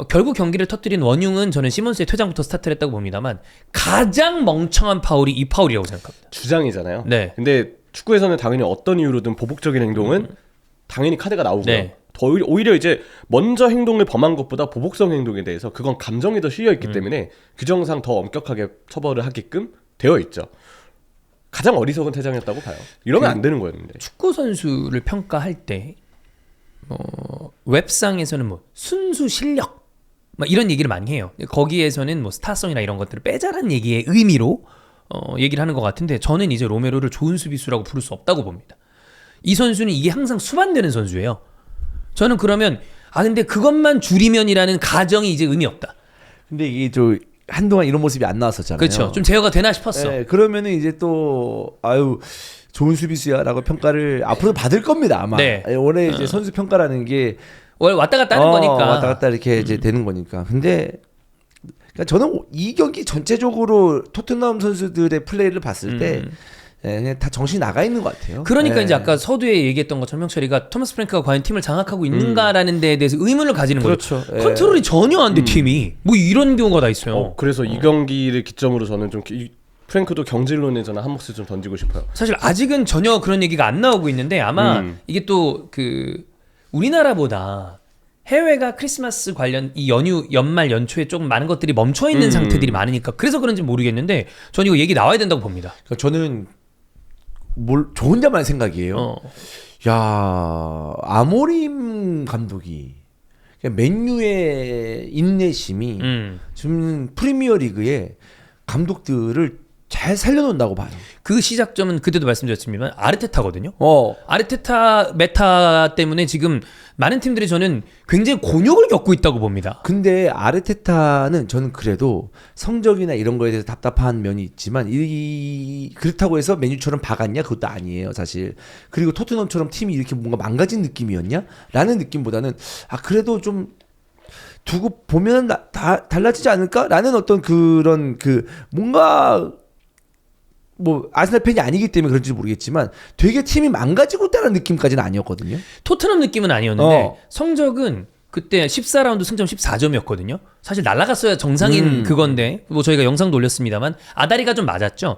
결국 경기를 터뜨린 원흉은 저는 시몬스의 퇴장부터 스타트를 했다고 봅니다만 가장 멍청한 파울이 이 파울이라고 생각합니다. 주장이잖아요. 네. 근데 축구에서는 당연히 어떤 이유로든 보복적인 행동은 당연히 카드가 나오고요. 네. 오히려 이제 먼저 행동을 범한 것보다 보복성 행동에 대해서 그건 감정이 더 실려 있기 때문에 규정상 더 엄격하게 처벌을 하게끔 되어 있죠. 가장 어리석은 퇴장이었다고 봐요. 이러면 안 되는 거였는데. 축구 선수를 평가할 때 웹상에서는 뭐 순수 실력 막 이런 얘기를 많이 해요. 거기에서는 뭐 스타성이나 이런 것들을 빼자라는 얘기의 의미로 얘기를 하는 것 같은데 저는 이제 로메로를 좋은 수비수라고 부를 수 없다고 봅니다. 이 선수는 이게 항상 수반되는 선수예요. 저는 그러면 근데 그것만 줄이면이라는 가정이 이제 의미 없다. 근데 이게 좀 한동안 이런 모습이 안 나왔었잖아요. 그렇죠. 좀 제어가 되나 싶었어. 네, 그러면은 이제 또 좋은 수비수야라고 평가를 앞으로 받을 겁니다 아마. 네. 원래 이제 선수 평가라는 게 원래 왔다 갔다 하는 거니까. 왔다 갔다 이렇게 이제 되는 거니까. 근데 그러니까 저는 이 경기 전체적으로 토트넘 선수들의 플레이를 봤을 때 그냥 다 정신이 나가 있는 것 같아요. 그러니까 네. 이제 아까 서두에 얘기했던 것처럼 형철이가 토마스 프랭크가 과연 팀을 장악하고 있는가라는 데에 대해서 의문을 가지는 거죠. 그렇죠. 예. 컨트롤이 전혀 안 돼 팀이. 뭐 이런 경우가 다 있어요. 그래서 이 경기를 기점으로 저는 좀 프랭크도 경질론에 저는 한 몫을 좀 던지고 싶어요. 사실 아직은 전혀 그런 얘기가 안 나오고 있는데 아마 이게 또 그 우리나라보다 해외가 크리스마스 관련 이 연말 연초에 조금 많은 것들이 멈춰 있는 상태들이 많으니까 그래서 그런지 모르겠는데 저는 이거 얘기 나와야 된다고 봅니다. 그러니까 저는 저 혼자만 생각이에요. 야 아모림 감독이 맨유의 인내심이 지금 프리미어리그에 감독들을 잘 살려놓는다고 봐요. 그 시작점은 그때도 말씀드렸지만 아르테타거든요. 어. 아르테타 메타 때문에 지금 많은 팀들이 저는 굉장히 곤욕을 겪고 있다고 봅니다. 근데 아르테타는 저는 그래도 성적이나 이런 거에 대해서 답답한 면이 있지만 그렇다고 해서 메뉴처럼 박았냐? 그것도 아니에요, 사실. 그리고 토트넘처럼 팀이 이렇게 뭔가 망가진 느낌이었냐? 라는 느낌보다는 그래도 좀 두고 보면 달라지지 않을까? 라는 어떤 그런 뭔가 뭐 아스날 팬이 아니기 때문에 그런지 모르겠지만 되게 팀이 망가지고 있다는 느낌까지는 아니었거든요. 토트넘 느낌은 아니었는데 성적은 그때 14라운드 승점 14점이었거든요. 사실 날아갔어야 정상인 그건데 뭐 저희가 영상도 올렸습니다만 아다리가 좀 맞았죠.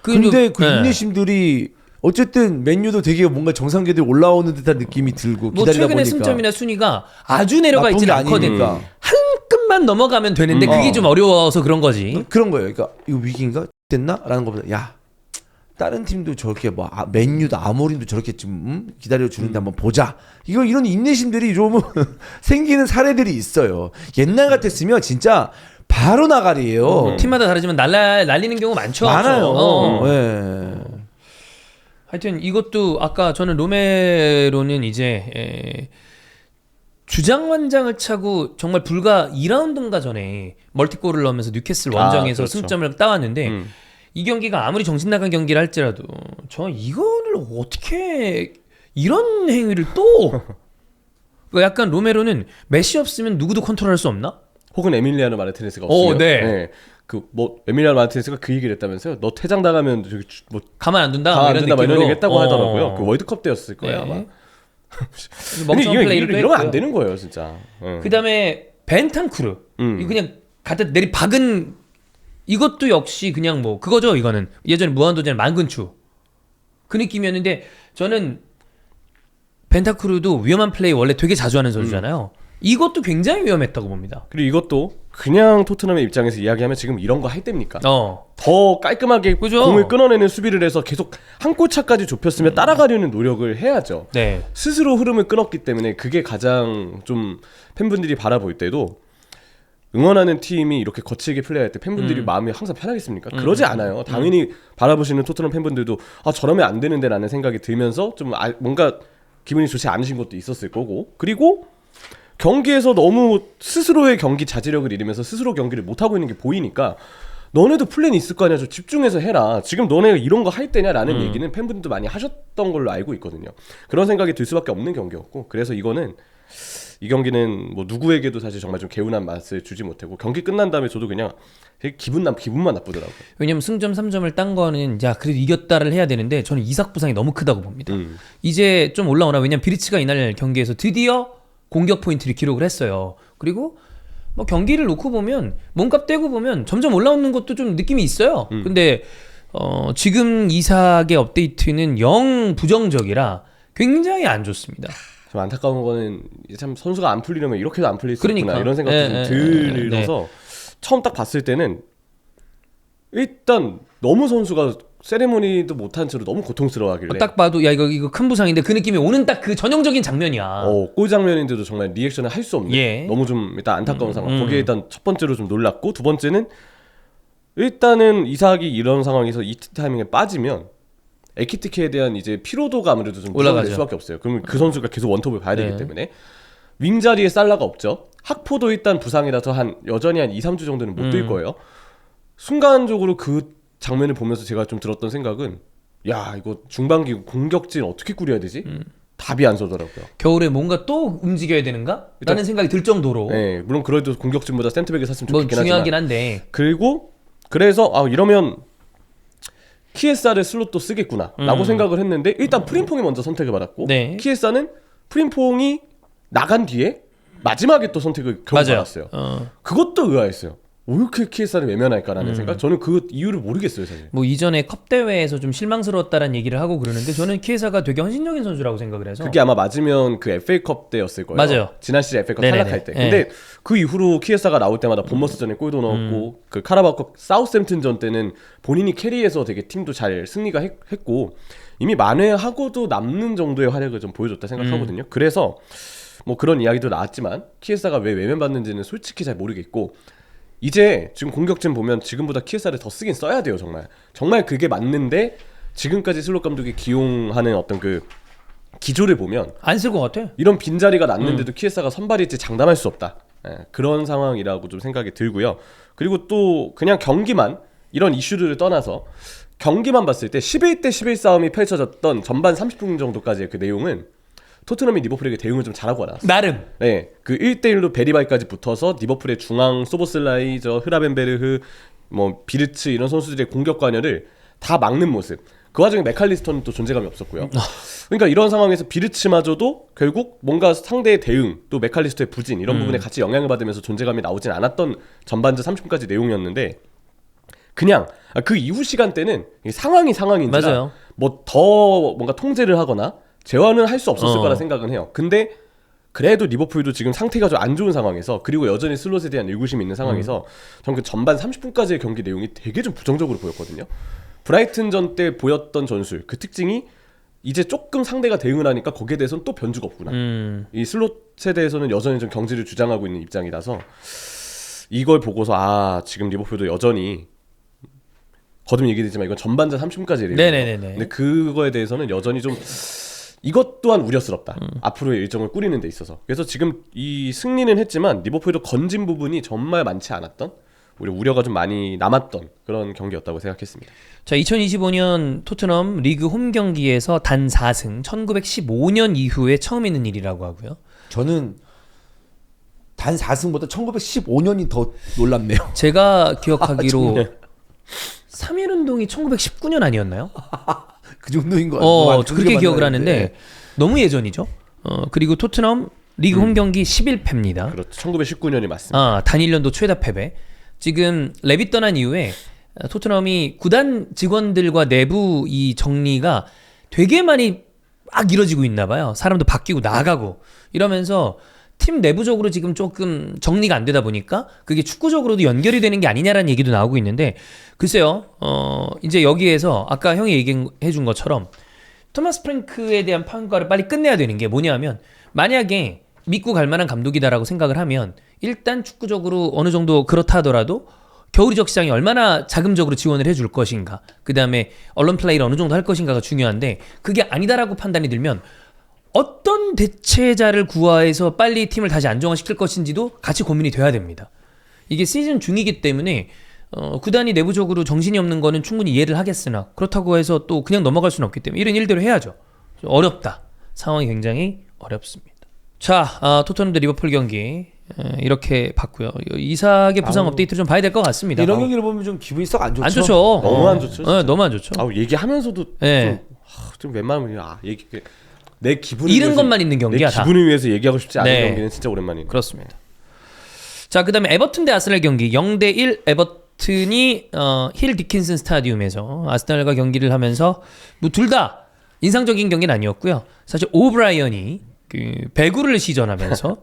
근데 그 인내심들이 어쨌든 맨유도 되게 뭔가 정상궤도에 올라오는 듯한 느낌이 들고 뭐 기다리다 최근에 보니까 승점이나 순위가 아주 내려가 있지는 않거든. 한 끗만 넘어가면 되는데 그게 좀 어려워서 그런 거지. 그런 거예요. 그러니까 이거 위기인가? 됐나? 라는 것보다 야 다른 팀도 저렇게 맨유도 아모림도 저렇게 좀 기다려 주는데 한번 보자. 이런 인내심들이 좀 생기는 사례들이 있어요. 옛날 같았으면 진짜 바로 나가리예요. 팀마다 다르지만 날리는 경우 많죠. 많아요. 네. 하여튼 이것도 아까 저는 로메로는 이제 주장완장을 차고 정말 불과 2라운드인가 전에 멀티골을 넣으면서 뉴캐슬 원정에서 그렇죠. 승점을 승점을 따왔는데 이 경기가 아무리 정신 나간 경기를 할지라도 저 이거를 어떻게 이런 행위를 또 약간 로메로는 메시 없으면 누구도 컨트롤할 수 없나? 혹은 에밀리아노 마르티네스가 없으면 네. 에밀리아노 마르티네스가 그 얘기를 했다면서요. 너 퇴장 당하면 저기 뭐 가만 안 둔다. 가만 안 둔다 이런 이런 얘기 느낌으로. 했다고 하더라고요. 그 월드컵 때였을 거예요, 아마. 근데 멍청한 플레이를 이러면 안 되는 거예요, 진짜. 그다음에 벤탄쿠르 이거 그냥 갖다 내리 박은 이것도 역시 그냥 뭐 그거죠. 이거는 예전에 무한도전의 만근추 그 느낌이었는데 저는 벤탄쿠르도 위험한 플레이 원래 되게 자주 하는 선수잖아요. 이것도 굉장히 위험했다고 봅니다. 그리고 이것도 그냥 토트넘의 입장에서 이야기하면 지금 이런 거 할 때입니까? 더 깔끔하게 그죠? 공을 끊어내는 수비를 해서 계속 한 골 차까지 좁혔으면 따라가려는 노력을 해야죠. 네. 스스로 흐름을 끊었기 때문에 그게 가장 좀 팬분들이 바라볼 때도 응원하는 팀이 이렇게 거칠게 플레이할 때 팬분들이 마음이 항상 편하겠습니까? 그러지 않아요. 당연히 바라보시는 토트넘 팬분들도 저러면 안 되는데 라는 생각이 들면서 좀 뭔가 기분이 좋지 않으신 것도 있었을 거고, 그리고 경기에서 너무 스스로의 경기 자제력을 잃으면서 스스로 경기를 못하고 있는 게 보이니까 너네도 플랜이 있을 거 아니야. 좀 집중해서 해라. 지금 너네가 이런 거 할 때냐라는 얘기는 팬분들도 많이 하셨던 걸로 알고 있거든요. 그런 생각이 들 수밖에 없는 경기였고, 그래서 이 경기는 뭐 누구에게도 사실 정말 좀 개운한 맛을 주지 못하고 경기 끝난 다음에 저도 그냥 되게 기분만 나쁘더라고요. 왜냐면 승점 3점을 딴 거는 야 그래도 이겼다를 해야 되는데 저는 이삭 부상이 너무 크다고 봅니다. 이제 좀 올라오나. 왜냐면 비리치가 이날 경기에서 드디어 공격 포인트를 기록을 했어요. 그리고 뭐 경기를 놓고 보면 몸값 떼고 보면 점점 올라오는 것도 좀 느낌이 있어요. 근데 지금 이삭의 업데이트는 영 부정적이라 굉장히 안 좋습니다. 좀 안타까운 거는 참 선수가 안 풀리려면 이렇게도 안 풀릴 수 있구나 그러니까. 이런 생각도 좀 들어서 처음 딱 봤을 때는 일단 너무 선수가 세레모니도 못한 채로 너무 고통스러워하길래 딱 봐도 야 이거 큰 부상인데 그 느낌이 오는 딱 그 전형적인 장면이야. 골 장면인데도 정말 리액션을 할 수 없는 너무 좀 일단 안타까운 상황. 거기에 일단 첫 번째로 좀 놀랐고, 두 번째는 일단은 이삭이 이런 상황에서 이 타이밍에 빠지면 에키티케에 대한 이제 피로도가 아무래도 좀 올라가죠. 올라갈 수밖에 없어요. 그러면 그 선수가 계속 원톱을 봐야 되기 네. 때문에 윙 자리에 살라가 없죠. 학포도 일단 부상이라서 여전히 한 2, 3주 정도는 못 뛸 거예요. 순간적으로 그 장면을 보면서 제가 좀 들었던 생각은 야 이거 중반기 공격진 어떻게 꾸려야 되지? 답이 안 서더라고요. 겨울에 뭔가 또 움직여야 되는가? 라는 생각이 들 정도로 네, 물론 그래도 공격진보다 센터백을 샀으면 뭐 좋겠긴 중요하긴 하지만 한데 그리고 그래서 이러면 키에사를 슬롯도 쓰겠구나 라고 생각을 했는데 일단 프림퐁이 먼저 선택을 받았고 네. 키에사는 프림퐁이 나간 뒤에 마지막에 또 선택을 겨우 맞아요. 받았어요. 그것도 의아했어요. 왜 이렇게 키에사를 외면할까라는 생각? 저는 그 이유를 모르겠어요 사실. 뭐 이전에 컵 대회에서 좀 실망스러웠다는 얘기를 하고 그러는데 저는 키에사가 되게 헌신적인 선수라고 생각을 해서 그게 아마 맞으면 그 FA컵 때였을 거예요. 맞아요. 지난 시즌 FA컵 네네네. 탈락할 때. 근데 그 이후로 키에사가 나올 때마다 본머스전에 골도 넣었고 그 카라바오컵 사우스햄튼전 때는 본인이 캐리해서 되게 팀도 잘 승리가 했고 이미 만회하고도 남는 정도의 활약을 좀 보여줬다 생각하거든요. 그래서 뭐 그런 이야기도 나왔지만 키에사가 왜 외면받는지는 솔직히 잘 모르겠고 이제 지금 공격진 보면 지금보다 키에사를 더 쓰긴 써야 돼요. 정말 그게 맞는데 지금까지 슬롯 감독이 기용하는 어떤 그 기조를 보면 안 쓸 것 같아. 이런 빈자리가 났는데도 키에사가 선발일지 장담할 수 없다. 그런 상황이라고 좀 생각이 들고요. 그리고 또 그냥 경기만 이런 이슈들을 떠나서 경기만 봤을 때 11대 11 싸움이 펼쳐졌던 전반 30분 정도까지의 그 내용은 토트넘이 리버풀에게 대응을 좀 잘하고 나왔어요. 나름. 네, 그 1대1로 베리바이까지 붙어서 리버풀의 중앙 소보슬라이, 흐라벤베르흐, 뭐 비르츠 이런 선수들의 공격 관여를 다 막는 모습. 그 와중에 맥칼리스터는 또 존재감이 없었고요. 그러니까 이런 상황에서 비르츠마저도 결국 뭔가 상대의 대응, 또 맥칼리스터의 부진 이런 부분에 같이 영향을 받으면서 존재감이 나오진 않았던 전반전 30분까지 내용이었는데 그냥 그 이후 시간대는 상황인지라 맞아요. 뭐 더 뭔가 통제를 하거나 재원은 할 수 없었을 거라 생각은 해요. 근데 그래도 리버풀도 지금 상태가 좀 안 좋은 상황에서 그리고 여전히 슬롯에 대한 의구심이 있는 상황에서 저는 그 전반 30분까지의 경기 내용이 되게 좀 부정적으로 보였거든요. 브라이튼전 때 보였던 전술 그 특징이 이제 조금 상대가 대응을 하니까 거기에 대해서는 또 변주가 없구나. 이 슬롯에 대해서는 여전히 좀 경지를 주장하고 있는 입장이라서 이걸 보고서 지금 리버풀도 여전히 거듭 얘기되지만 이건 전반전 30분까지의 내용이에요. 네네네네. 근데 그거에 대해서는 여전히 좀 이것 또한 우려스럽다. 앞으로의 일정을 꾸리는 데 있어서. 그래서 지금 이 승리는 했지만 리버풀도 건진 부분이 정말 많지 않았던 오히려 우려가 좀 많이 남았던 그런 경기였다고 생각했습니다. 자, 2025년 토트넘 리그 홈 경기에서 단 4승, 1915년 이후에 처음 있는 일이라고 하고요. 저는 단 4승보다 1915년이 더 놀랍네요. 제가 기억하기로 3일 운동이 1919년 아니었나요? 그 정도인 것 같아요. 그렇게 기억을 하는데 너무 예전이죠. 그리고 토트넘 리그 홈 경기 11패입니다. 그렇죠. 1919년이 맞습니다. 단일 연도 최다 패배. 지금 레빗 떠난 이후에 토트넘이 구단 직원들과 내부 이 정리가 되게 많이 막 이뤄지고 있나 봐요. 사람도 바뀌고 나가고 이러면서 팀 내부적으로 지금 조금 정리가 안 되다 보니까 그게 축구적으로도 연결이 되는 게 아니냐라는 얘기도 나오고 있는데 글쎄요. 이제 여기에서 아까 형이 얘기해 준 것처럼 토마스 프랭크에 대한 평가를 빨리 끝내야 되는 게 뭐냐면 만약에 믿고 갈 만한 감독이다라고 생각을 하면 일단 축구적으로 어느 정도 그렇다 하더라도 겨울 이적 시장에 얼마나 자금적으로 지원을 해줄 것인가, 그 다음에 언론 플레이를 어느 정도 할 것인가가 중요한데 그게 아니다라고 판단이 들면 어떤 대체자를 구하해서 빨리 팀을 다시 안정화시킬 것인지도 같이 고민이 돼야 됩니다. 이게 시즌 중이기 때문에 구단이 내부적으로 정신이 없는 거는 충분히 이해를 하겠으나 그렇다고 해서 또 그냥 넘어갈 수는 없기 때문에 이런 일대로 해야죠. 어렵다. 상황이 굉장히 어렵습니다. 자, 토트넘 대 리버풀 경기 이렇게 봤고요. 이삭의 부상 업데이트를 좀 봐야 될 것 같습니다. 이런 경기를 보면 좀 기분이 썩 안 좋죠. 안 좋죠. 너무 안 좋죠. 네, 너무 안 좋죠. 얘기하면서도 네. 좀 웬만하면 내 기분을 잃은 위해서, 것만 있는 경기야. 내 기분을 위해서 얘기하고 싶지 않은 네. 경기는 진짜 오랜만이에요. 그렇습니다. 자, 그다음에 에버튼 대 아스날 경기 0대1 에버튼이 힐 디킨슨 스타디움에서 아스날과 경기를 하면서 뭐 둘 다 인상적인 경기는 아니었고요. 사실 오브라이언이 그 배구를 시전하면서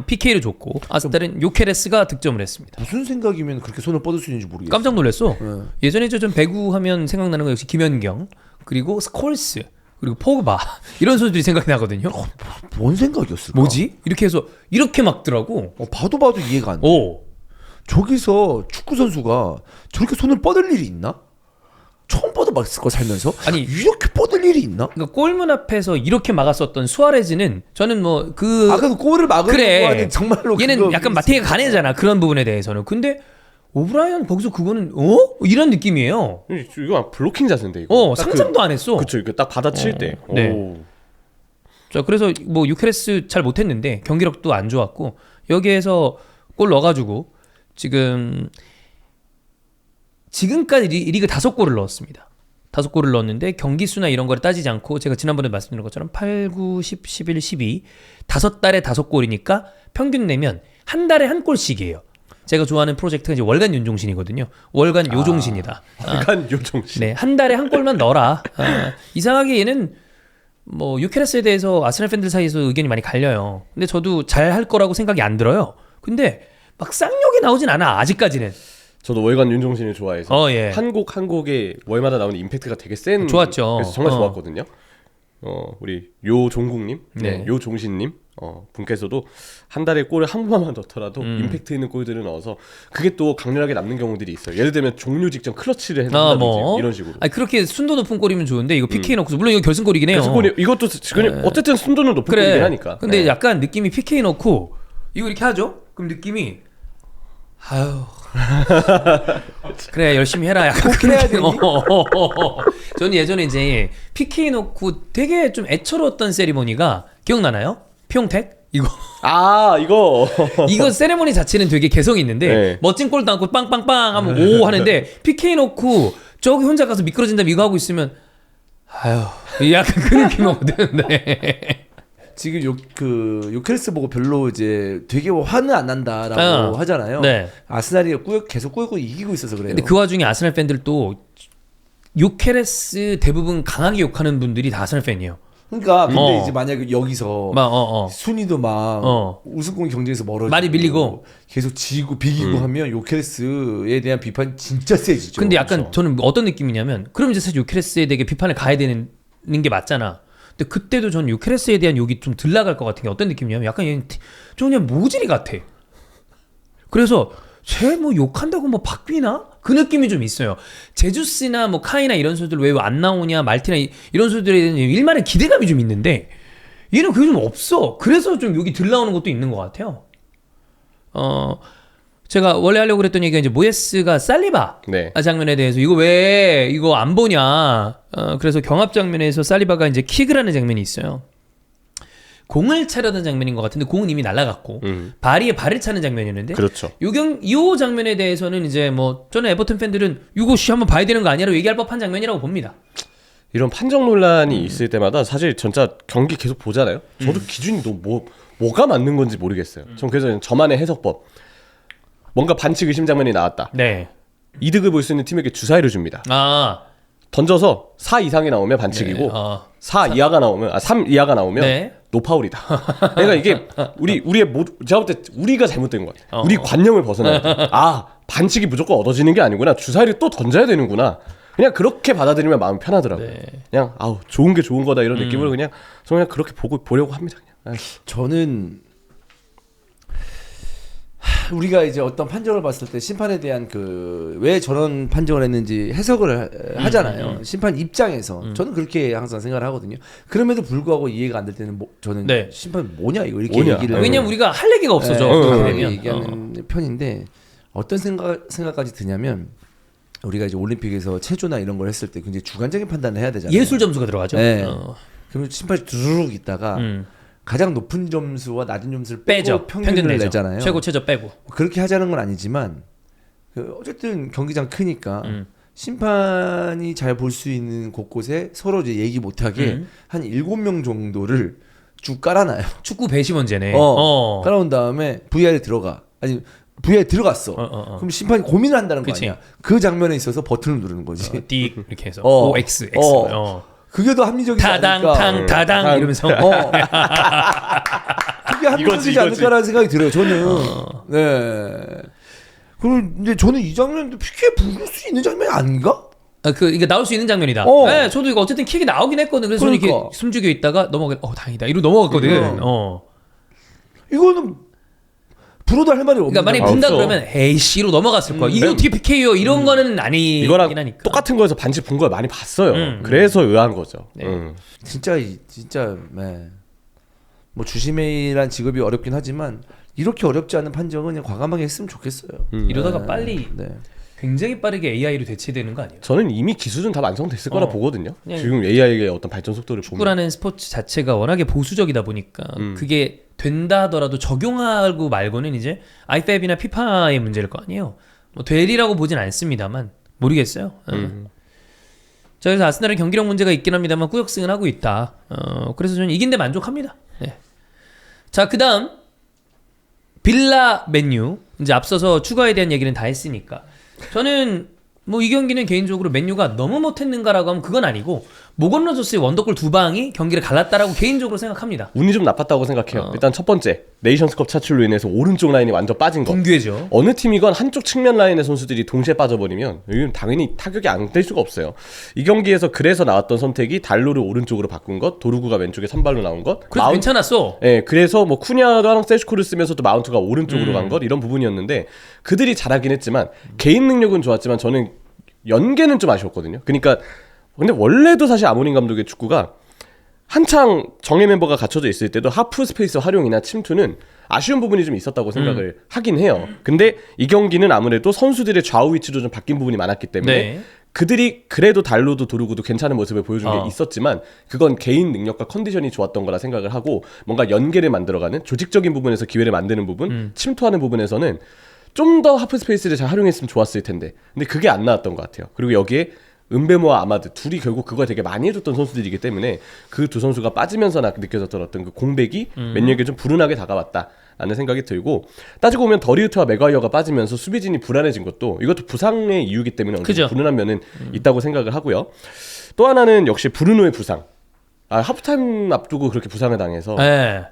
PK를 줬고 아스날은 요케레스가 득점을 했습니다. 무슨 생각이면 그렇게 손을 뻗을 수 있는지 모르겠어요. 깜짝 놀랐어. 예전에 좀 배구 하면 생각나는 거 역시 김연경 그리고 스콜스 그리고 포그바 이런 선수들이 생각이 나거든요. 뭔 생각이었을까? 뭐지? 이렇게 해서 이렇게 막더라고. 봐도 이해가 안 돼. 오. 저기서 축구 선수가 저렇게 손을 뻗을 일이 있나? 처음 뻗어봤을 거 살면서. 아니, 이렇게 뻗을 일이 있나? 그러니까 골문 앞에서 이렇게 막았었던 수아레즈는 저는 뭐 그 아까 그 골을 막으려고 그래. 하는 정말로 얘는 그거 약간 마테이가 가네잖아. 그런 부분에 대해서는. 근데 오브라이언 거기서 그거는 이런 느낌이에요. 이거 블로킹 자세인데 이거. 딱 상상도 안 했어. 그쵸, 이거 딱 받아칠 때. 네. 오. 자, 그래서 뭐 유케레스 잘 못했는데 경기력도 안 좋았고 여기에서 골 넣어가지고 지금까지 리그 5골을 넣었습니다. 5골을 넣었는데 경기 수나 이런 거를 따지지 않고 제가 지난번에 말씀드린 것처럼 8, 9, 10, 11, 12 5달에 5골이니까 평균 내면 한 달에 한 골씩이에요. 제가 좋아하는 프로젝트가 이제 월간 윤종신이거든요. 월간 요종신이다. 약간 요정신. 네, 한 달에 한 골만 넣어라. 이상하게 얘는 뭐 유케레스에 대해서 아스날 팬들 사이에서 의견이 많이 갈려요. 근데 저도 잘 할 거라고 생각이 안 들어요. 근데 막 쌍욕이 나오진 않아 아직까지는. 저도 월간 윤종신을 좋아해서 예. 한 곡에 월마다 나오는 임팩트가 되게 센. 좋았죠. 그래서 정말 좋았거든요. 우리 요종국님, 네. 요종신님 분께서도 한 달에 골을 한 번만 넣더라도 임팩트 있는 골들을 넣어서 그게 또 강렬하게 남는 경우들이 있어요. 예를 들면 종료 직전 클러치를 해준다든지 이런 식으로. 아니 그렇게 순도 높은 골이면 좋은데 이거 PK 넣고 물론 이거 결승골이긴 해요. 결승골이 이것도 그냥 어쨌든 순도는 높은 골이긴 하니까. 근데 네. 약간 느낌이 PK 넣고 이거 이렇게 하죠. 그럼 느낌이 아유 그래 열심히 해라 약간 꼭 해야 되니? 저는 예전에 이제 PK 넣고 되게 좀 애처로웠던 세리머니가 기억나나요? 피용택 이거 이거 세레머니 자체는 되게 개성이 있는데 네. 멋진 골도 않고 빵빵빵 하면 오 하는데 PK 넣고 저기 혼자 가서 미끄러진 다음에 이거 하고 있으면 아유 약간 그 느낌이거든. 네. 지금 요케레스 보고 별로 이제 되게 화는 안 난다라고 하잖아요. 네. 아스날이 계속 꾸역꾸역 이기고 있어서 그래요. 근데 그 와중에 아스날 팬들도 요케레스 대부분 강하게 욕하는 분들이 다 아스날 팬이에요. 그러니까 근데 이제 만약에 여기서 막 순위도 막 우승권 경쟁에서 멀어지고 많이 밀리고 계속 지고 비기고 하면 요케레스에 대한 비판이 진짜 세지죠. 근데 약간 그렇죠. 저는 어떤 느낌이냐면 그럼 이제 사실 요케레스에 대해 비판을 가야 되는 게 맞잖아. 근데 그때도 저는 요케레스에 대한 욕이 좀 덜 나갈 것 같은 게 어떤 느낌이냐면 약간 얘는 좀 그냥 모질이 같아. 그래서 쟤 뭐 욕한다고 뭐 바뀌나? 그 느낌이 좀 있어요. 제주스나 뭐 카이나 이런 선수들 왜 안 나오냐 말티나 이런 선수들에 대한 일만의 기대감이 좀 있는데 얘는 그게 좀 없어. 그래서 좀 욕이 덜 나오는 것도 있는 것 같아요. 제가 원래 하려고 그랬던 얘기가 이제 모예스가 살리바 네. 장면에 대해서 이거 왜 이거 안 보냐. 그래서 경합 장면에서 살리바가 이제 킥을 하는 장면이 있어요. 공을 차려던 장면인 것 같은데 공은 이미 날아갔고 발이에 발을 차는 장면이었는데 그렇죠. 이 장면에 대해서는 이제 뭐 저는 에버튼 팬들은 이거 한번 봐야 되는 거 아니야라고 얘기할 법한 장면이라고 봅니다. 이런 판정 논란이 있을 때마다 사실 진짜 경기 계속 보잖아요. 저도 기준이 너무 뭐가 맞는 건지 모르겠어요. 전 그래서 저만의 해석법. 뭔가 반칙 의심 장면이 나왔다. 네. 이득을 볼 수 있는 팀에게 주사위를 줍니다. 던져서 4 이상이 나오면 반칙이고 네. 4 이하가 나오면 3 이하가 나오면 네. 노파울이다. 그러니까 이게 우리의 제가 볼 때 우리가 잘못된 것 같아요. 우리 관념을 벗어나야 돼. 반칙이 무조건 얻어지는 게 아니구나. 주사위를 또 던져야 되는구나. 그냥 그렇게 받아들이면 마음 편하더라고요. 네. 그냥 좋은 게 좋은 거다 이런 느낌으로 그냥 그렇게 보려고 합니다. 그냥. 저는 우리가 이제 어떤 판정을 봤을 때 심판에 대한 왜 저런 판정을 했는지 해석을 하잖아요. 심판 입장에서 저는 그렇게 항상 생각을 하거든요. 그럼에도 불구하고 이해가 안 될 때는 저는 네. 심판 뭐냐 이거 이렇게 뭐냐. 얘기를 왜냐면 우리가 할 얘기가 없어져. 그렇게 되면. 얘기하는 편인데 어떤 생각까지 드냐면 우리가 이제 올림픽에서 체조나 이런 걸 했을 때 굉장히 주관적인 판단을 해야 되잖아요. 예술 점수가 들어가죠. 네. 그러면 심판이 두루룩 있다가 음. 가장 높은 점수와 낮은 점수를 빼고 빼죠. 평균을 내죠. 내잖아요. 최고 최저 빼고. 그렇게 하자는 건 아니지만 어쨌든 경기장 크니까 심판이 잘 볼 수 있는 곳곳에 서로 이제 얘기 못하게 한 7명 정도를 쭉 깔아놔요. 축구 배심원제네. 깔아온 다음에 VR에 들어가. 아니 VR에 들어갔어. 그럼 심판이 고민을 한다는 거 그치. 아니야. 그 장면에 있어서 버튼을 누르는 거지. 딕 이렇게 해서 어. OX X. 그게 더 합리적이지 않을까. 타당 이러면서 그게 합리적이지 않을까라는 생각이 들어요. 저는. 네. 그런데 저는 이 장면도 PK 부를 수 있는 장면이 아닌가? 이게 나올 수 있는 장면이다. 네, 저도 이거 어쨌든 킥이 나오긴 했거든. 그래서 저는 그러니까. 이렇게 숨죽여 있다가 넘어가. 다행이다. 이러고 넘어갔거든. 이거는 불어도 할 말이 없는. 그러니까 만약에 아, 분다 없어. 그러면 A씨로 넘어갔을 거야. 이거 어떻게 PK요? 이런 거는 아니긴 이거랑 하니까. 똑같은 거에서 반지 본 걸 많이 봤어요. 그래서 의아한 거죠. 네. 진짜 네. 뭐 주심이란 직업이 어렵긴 하지만 이렇게 어렵지 않은 판정은 그냥 과감하게 했으면 좋겠어요. 이러다가 네. 빨리 네. 굉장히 빠르게 AI로 대체되는 거 아니에요? 저는 이미 기술은 다 완성됐을 거라 보거든요. 그냥 지금 AI의 어떤 발전 속도를 보면. 축구라는 스포츠 자체가 워낙에 보수적이다 보니까 그게 된다 하더라도 적용하고 말고는 이제 IFAB나 피파의 문제일 거 아니에요. 뭐 되리라고 보진 않습니다만 모르겠어요. 자, 그래서 아스날은 경기력 문제가 있긴 합니다만 꾸역승은 하고 있다. 그래서 저는 이긴 데 만족합니다. 네. 자, 그다음 빌라 맨유. 이제 앞서서 추가에 대한 얘기는 다 했으니까 저는 뭐 이 경기는 개인적으로 맨유가 너무 못했는가라고 하면 그건 아니고 모건 로저스의 원더골 두 방이 경기를 갈랐다라고 개인적으로 생각합니다. 운이 좀 나빴다고 생각해요. 일단 첫 번째 네이션스컵 차출로 인해서 오른쪽 라인이 완전 빠진 거. 붕괴죠. 어느 팀이건 한쪽 측면 라인의 선수들이 동시에 빠져버리면 이건 당연히 타격이 안 될 수가 없어요. 이 경기에서 그래서 나왔던 선택이 달로를 오른쪽으로 바꾼 것, 도루구가 왼쪽에 선발로 나온 것. 그래도 괜찮았어. 예, 그래서 뭐 쿠냐랑 세슈코를 쓰면서도 마운트가 오른쪽으로 간 것 이런 부분이었는데 그들이 잘하긴 했지만 개인 능력은 좋았지만 저는 연계는 좀 아쉬웠거든요. 그러니까 근데 원래도 사실 아모린 감독의 축구가 한창 정예 멤버가 갖춰져 있을 때도 하프 스페이스 활용이나 침투는 아쉬운 부분이 좀 있었다고 생각을 하긴 해요. 근데 이 경기는 아무래도 선수들의 좌우 위치도 좀 바뀐 부분이 많았기 때문에 네. 그들이 그래도 달로도 도루구도 괜찮은 모습을 보여준 게 있었지만 그건 개인 능력과 컨디션이 좋았던 거라 생각을 하고 뭔가 연계를 만들어가는 조직적인 부분에서 기회를 만드는 부분, 침투하는 부분에서는 좀 더 하프 스페이스를 잘 활용했으면 좋았을 텐데 근데 그게 안 나왔던 것 같아요. 그리고 여기에 은베모와 아마드 둘이 결국 그걸 되게 많이 해줬던 선수들이기 때문에 그 두 선수가 빠지면서 느껴졌던 어떤 그 공백이 맨유에게 좀 불운하게 다가왔다라는 생각이 들고 따지고 보면 더리우트와 맥과이어가 빠지면서 수비진이 불안해진 것도 이것도 부상의 이유이기 때문에 어느 정도 불운한 면은 있다고 생각을 하고요. 또 하나는 역시 브루노의 부상. 하프타임 앞두고 그렇게 부상을 당해서 네.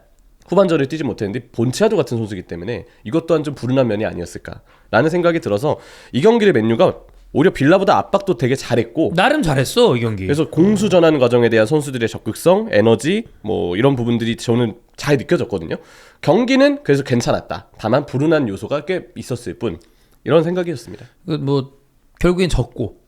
후반전을 뛰지 못했는데 본치아도 같은 선수이기 때문에 이것 또한 좀 불운한 면이 아니었을까라는 생각이 들어서 이 경기를 맨유가 오히려 빌라보다 압박도 되게 잘했고 나름 잘했어 이 경기. 그래서 공수 전환 과정에 대한 선수들의 적극성, 에너지 뭐 이런 부분들이 저는 잘 느껴졌거든요. 경기는 그래서 괜찮았다. 다만 불운한 요소가 꽤 있었을 뿐 이런 생각이었습니다. 뭐 결국엔 졌고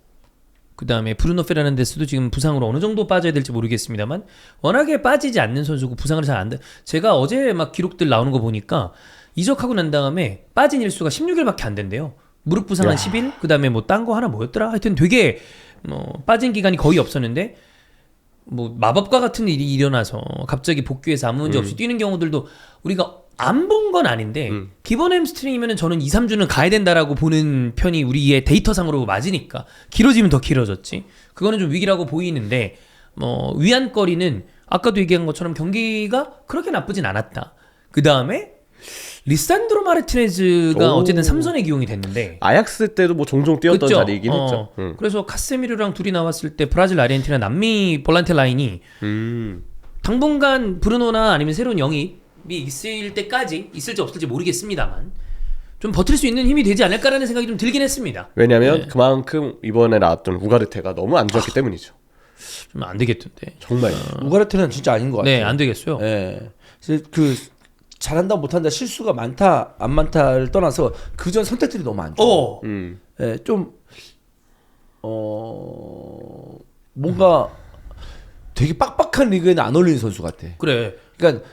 그 다음에 브루노 페르난데스도 지금 부상으로 어느 정도 빠져야 될지 모르겠습니다만 워낙에 빠지지 않는 선수고 부상을 잘 안 돼. 제가 어제 막 기록들 나오는 거 보니까 이적하고 난 다음에 빠진 일수가 16일밖에 안 된대요. 무릎 부상 한 10일, 그 다음에 뭐 딴 거 하나 뭐였더라? 하여튼 되게 빠진 기간이 거의 없었는데 뭐 마법과 같은 일이 일어나서 갑자기 복귀해서 아무 문제 없이 뛰는 경우들도 우리가 안 본 건 아닌데 기본 햄스트링이면은 저는 2, 3주는 가야 된다라고 보는 편이 우리의 데이터상으로 맞으니까 길어지면 더 길어졌지. 그거는 좀 위기라고 보이는데 위안거리는 아까도 얘기한 것처럼 경기가 그렇게 나쁘진 않았다. 그 다음에 리산드로 마르티네즈가 어쨌든 3선에 기용이 됐는데 아약스 때도 뭐 종종 뛰었던 그쵸? 자리이긴 했죠. 그래서 카세미르랑 둘이 나왔을 때 브라질, 아르헨티나, 남미 볼란테 라인이 당분간 브루노나 아니면 새로운 영입이 있을 때까지 있을지 없을지 모르겠습니다만 좀 버틸 수 있는 힘이 되지 않을까라는 생각이 좀 들긴 했습니다. 왜냐하면 그만큼 이번에 나왔던 우가르테가 너무 안 좋았기 때문이죠. 좀 안 되겠던데. 정말 우가르테는 진짜 아닌 것 같아요. 네, 안 되겠어요. 네. 그 잘한다 못한다 실수가 많다 안 많다를 떠나서 그전 선택들이 너무 안 좋아. 네, 좀 뭔가 되게 빡빡한 리그에는 안 어울리는 선수 같아. 그래. 그러니까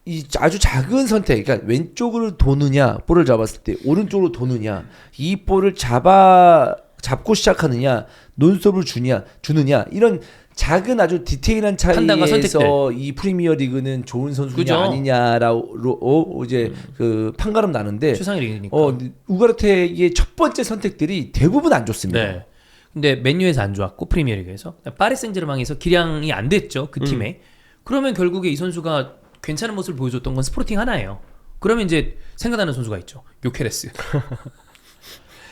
이 아주 작은 선택, 그러니까 왼쪽으로 도느냐, 볼을 잡았을 때 오른쪽으로 도느냐, 이 볼을 잡고 시작하느냐, 논스톱을 주느냐 이런 작은 아주 디테일한 판단과 차이에서 이 프리미어 리그는 좋은 선수냐 그죠? 아니냐라고 이제 그 판가름 나는데 최상의 리그니까. 우가르테의 첫 번째 선택들이 대부분 안 좋습니다. 네. 근데 맨유에서 안 좋았고 프리미어리그에서 파리 생제르맹에서 기량이 안 됐죠 그 팀에. 그러면 결국에 이 선수가 괜찮은 모습을 보여줬던 건 스포팅 하나예요. 그러면 이제 생각나는 선수가 있죠. 요케레스.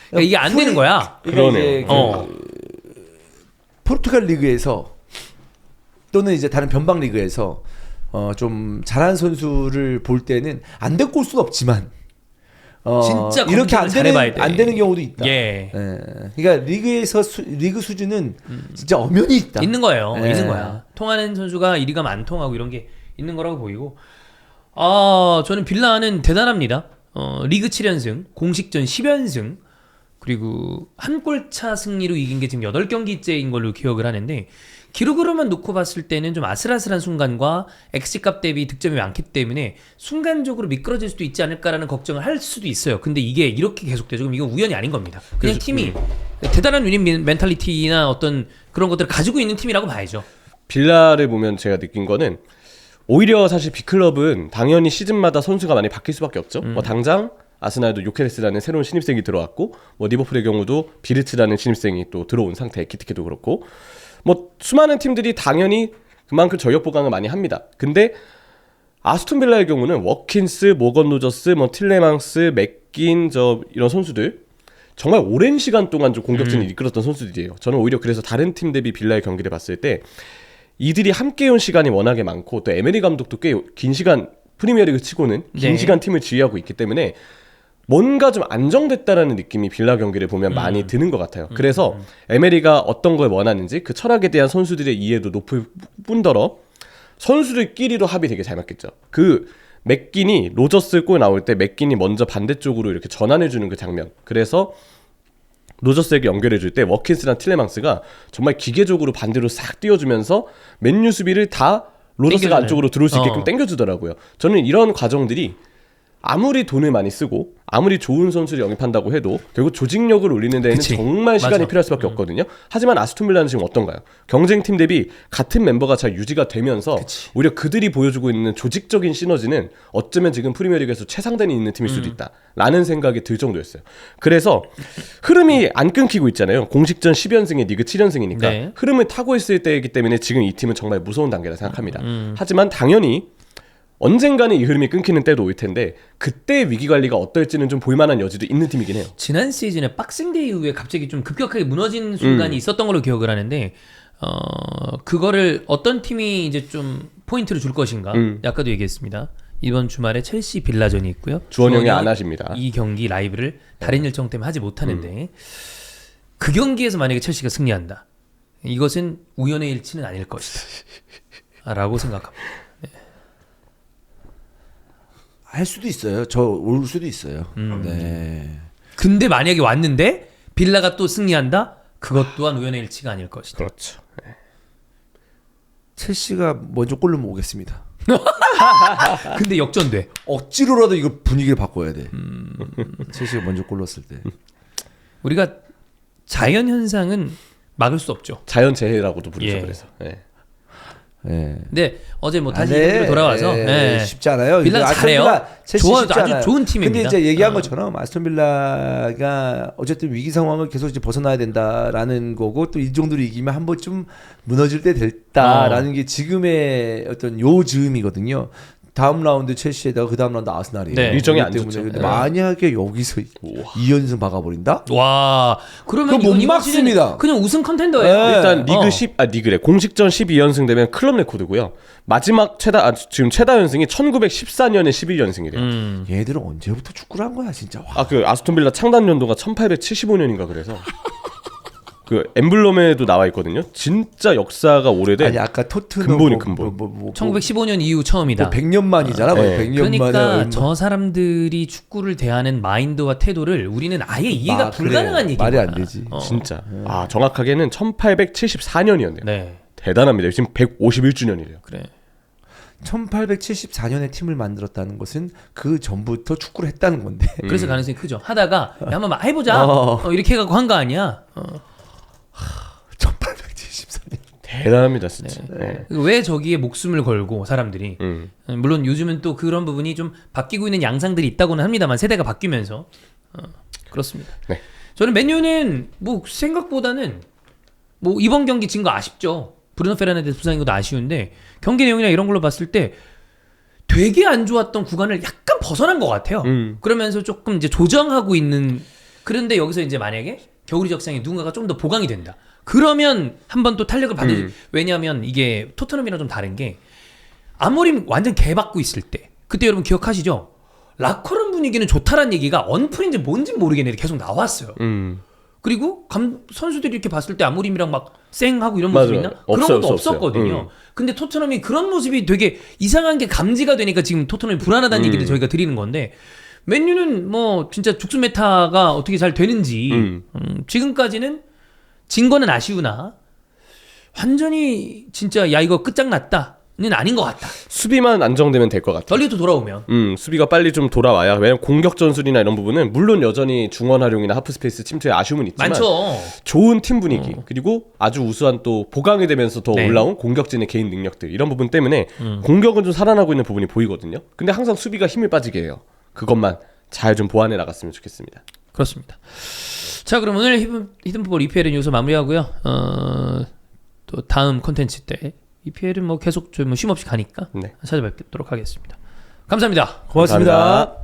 그러니까 이게 안 되는 거야. 그러네요. 포르투갈 리그에서 또는 이제 다른 변방 리그에서 좀 잘하는 선수를 볼 때는 안 데리고 올 수는 없지만 진짜 이렇게 잘해봐야 돼. 안 되는 경우도 있다. 예. 그러니까 리그에서 리그 수준은 진짜 엄연히 있다. 있는 거예요. 예. 있는 거야. 통하는 선수가 이리가 안 통하고 이런 게 있는 거라고 보이고. 저는 빌라는 대단합니다. 리그 7연승, 공식전 10연승, 그리고 한 골차 승리로 이긴 게 지금 8경기째인 걸로 기억을 하는데 기록으로만 놓고 봤을 때는 좀 아슬아슬한 순간과 XG값 대비 득점이 많기 때문에 순간적으로 미끄러질 수도 있지 않을까라는 걱정을 할 수도 있어요. 근데 이게 이렇게 계속되죠. 그럼 이건 우연이 아닌 겁니다. 그냥 팀이 대단한 위닝 멘탈리티나 어떤 그런 것들을 가지고 있는 팀이라고 봐야죠. 빌라를 보면 제가 느낀 거는 오히려 사실 빅클럽은 당연히 시즌마다 선수가 많이 바뀔 수밖에 없죠. 뭐 당장 아스날도 요케레스라는 새로운 신입생이 들어왔고 뭐 리버풀의 경우도 비르츠라는 신입생이 또 들어온 상태, 에키티케도 그렇고 뭐 수많은 팀들이 당연히 그만큼 전력 보강을 많이 합니다. 근데 아스톤 빌라의 경우는 워킨스, 모건 로저스, 뭐 틸레망스, 맥긴 이런 선수들 정말 오랜 시간 동안 좀 공격진을 이끌었던 선수들이에요. 저는 오히려 그래서 다른 팀 대비 빌라의 경기를 봤을 때 이들이 함께 온 시간이 워낙에 많고 또 에메리 감독도 꽤 긴 시간 프리미어리그 치고는 긴 네. 시간 팀을 지휘하고 있기 때문에 뭔가 좀 안정됐다라는 느낌이 빌라 경기를 보면 많이 드는 것 같아요. 그래서 에메리가 어떤 걸 원하는지 그 철학에 대한 선수들의 이해도 높을 뿐더러 선수들끼리도 합이 되게 잘 맞겠죠. 그 맥긴이 로저스 골 나올 때 맥긴이 먼저 반대쪽으로 이렇게 전환해주는 그 장면. 그래서 로저스에게 연결해줄 때 워킨스랑 틸레망스가 정말 기계적으로 반대로 싹 띄워주면서 맨유 수비를 다 로저스가 땡겨주네. 안쪽으로 들어올 수 있게끔 땡겨주더라고요. 저는 이런 과정들이 아무리 돈을 많이 쓰고 아무리 좋은 선수를 영입한다고 해도 결국 조직력을 올리는 데에는 그치. 정말 시간이 맞아. 필요할 수밖에 없거든요. 하지만 아스톤 빌라는 지금 어떤가요? 경쟁팀 대비 같은 멤버가 잘 유지가 되면서 오히려 그들이 보여주고 있는 조직적인 시너지는 어쩌면 지금 프리미어리그에서 최상단이 있는 팀일 수도 있다라는 생각이 들 정도였어요. 그래서 흐름이 안 끊기고 있잖아요. 공식전 10연승에 리그 7연승이니까 네. 흐름을 타고 있을 때이기 때문에 지금 이 팀은 정말 무서운 단계라 생각합니다. 하지만 당연히 언젠가는 이 흐름이 끊기는 때도 올 텐데 그때 위기 관리가 어떨지는 좀 볼만한 여지도 있는 팀이긴 해요. 지난 시즌에 박싱데이 이후에 갑자기 좀 급격하게 무너진 순간이 있었던 걸로 기억을 하는데 그거를 어떤 팀이 이제 좀 포인트를 줄 것인가 아까도 얘기했습니다. 이번 주말에 첼시 빌라전이 있고요. 주원영이 안 하십니다. 이 경기 라이브를 다른 일정 때문에 하지 못하는데 그 경기에서 만약에 첼시가 승리한다. 이것은 우연의 일치는 아닐 것이다 라고 생각합니다. 할 수도 있어요. 저 올 수도 있어요. 네. 근데 만약에 왔는데 빌라가 또 승리한다? 그것 또한 우연의 일치가 아닐 것이다. 그렇죠. 첼시가 먼저 골로 모으겠습니다. 근데 역전돼. 억지로라도 이거 분위기를 바꿔야 돼. 첼시가 먼저 골 넣었을 때. 우리가 자연 현상은 막을 수 없죠. 자연재해라고도 부르죠. 예. 그래서. 예. 네. 근데 어제 뭐 다시 아, 네. 얘기로 돌아와서 쉽지 않아요. 빌라 아스톤 잘해요. 빌라 첼시 좋아, 쉽지 아주 않아요. 좋은 팀입니다. 근데 이제 얘기한 것처럼 아스톤 빌라가 어쨌든 위기 상황을 계속 이제 벗어나야 된다라는 거고 또 이 정도로 이기면 한 번쯤 무너질 때 됐다라는 게 지금의 어떤 요즈음이거든요. 다음 라운드 첼시에다가 그 다음 라운드 아스날이에요. 네. 일정이 그렇기 안 때문에 좋죠. 근데 네. 만약에 여기서 2연승 박아버린다? 와 그러면 그거 못 이번 시즌 막습니다. 그냥 우승 컨텐더예요. 네. 일단 리그래. 공식전 12연승 되면 클럽 레코드고요. 마지막 지금 최다 연승이 1914년에 11연승이래요. 얘들은 언제부터 축구를 한 거야 진짜. 와. 그 아스톤 빌라 창단 연도가 1875년인가 그래서 그 엠블럼에도 나와 있거든요. 진짜 역사가 오래된 아니 아까 토트넘 근본이 근본. 1915년 이후 처음이다. 100년 만이잖아. 네. 100년 그러니까 만에 저 사람들이 축구를 대하는 마인드와 태도를 우리는 아예 이해가 그래. 불가능한 얘기인 말이 거야. 안 되지. 진짜. 정확하게는 1874년이었네요. 네, 대단합니다. 지금 151주년이래요. 그래. 1874년에 팀을 만들었다는 것은 그 전부터 축구를 했다는 건데. 그래서 가능성이 크죠. 하다가 야, 한번 해보자. 이렇게 해갖고 한 거 아니야. 1874년. 대단합니다, 진짜. 네. 왜 저기에 목숨을 걸고 사람들이 물론 요즘은 또 그런 부분이 좀 바뀌고 있는 양상들이 있다고는 합니다만 세대가 바뀌면서 그렇습니다. 네. 저는 맨유는 뭐 생각보다는 뭐 이번 경기 진 거 아쉽죠. 브루노 페르난데스 부상인 것도 아쉬운데 경기 내용이나 이런 걸로 봤을 때 되게 안 좋았던 구간을 약간 벗어난 것 같아요. 그러면서 조금 이제 조정하고 있는 그런데 여기서 이제 만약에 겨울이 적상에 누군가가 좀 더 보강이 된다. 그러면 한 번 또 탄력을 받을 왜냐하면 이게 토트넘이랑 좀 다른 게 아모림 완전 개받고 있을 때 그때 여러분 기억하시죠? 라커룸 분위기는 좋다라는 얘기가 언플인지 뭔지 모르겠는데 계속 나왔어요. 그리고 선수들이 이렇게 봤을 때 아모림이랑 막 쌩하고 이런 모습이 있나? 그런 없어요, 것도 없어요. 없었거든요. 근데 토트넘이 그런 모습이 되게 이상한 게 감지가 되니까 지금 토트넘이 불안하다는 얘기를 저희가 드리는 건데 맨유는 뭐 진짜 죽순 메타가 어떻게 잘 되는지 지금까지는 진 거는 아쉬우나 완전히 진짜 야 이거 끝장났다는 아닌 것 같다. 수비만 안정되면 될 것 같아요. 덜리도 돌아오면. 수비가 빨리 좀 돌아와야. 왜냐면 공격 전술이나 이런 부분은 물론 여전히 중원 활용이나 하프 스페이스 침투에 아쉬움은 있지만 많죠. 좋은 팀 분위기 그리고 아주 우수한 또 보강이 되면서 더 네. 올라온 공격진의 개인 능력들 이런 부분 때문에 공격은 좀 살아나고 있는 부분이 보이거든요. 근데 항상 수비가 힘을 빠지게 해요. 그것만 잘 좀 보완해 나갔으면 좋겠습니다. 그렇습니다. 자 그럼 오늘 히든풋볼 EPL은 여기서 마무리하고요. 또 다음 콘텐츠 때 EPL은 뭐 계속 좀 쉼 없이 가니까 네. 찾아뵙도록 하겠습니다. 감사합니다. 고맙습니다. 감사합니다.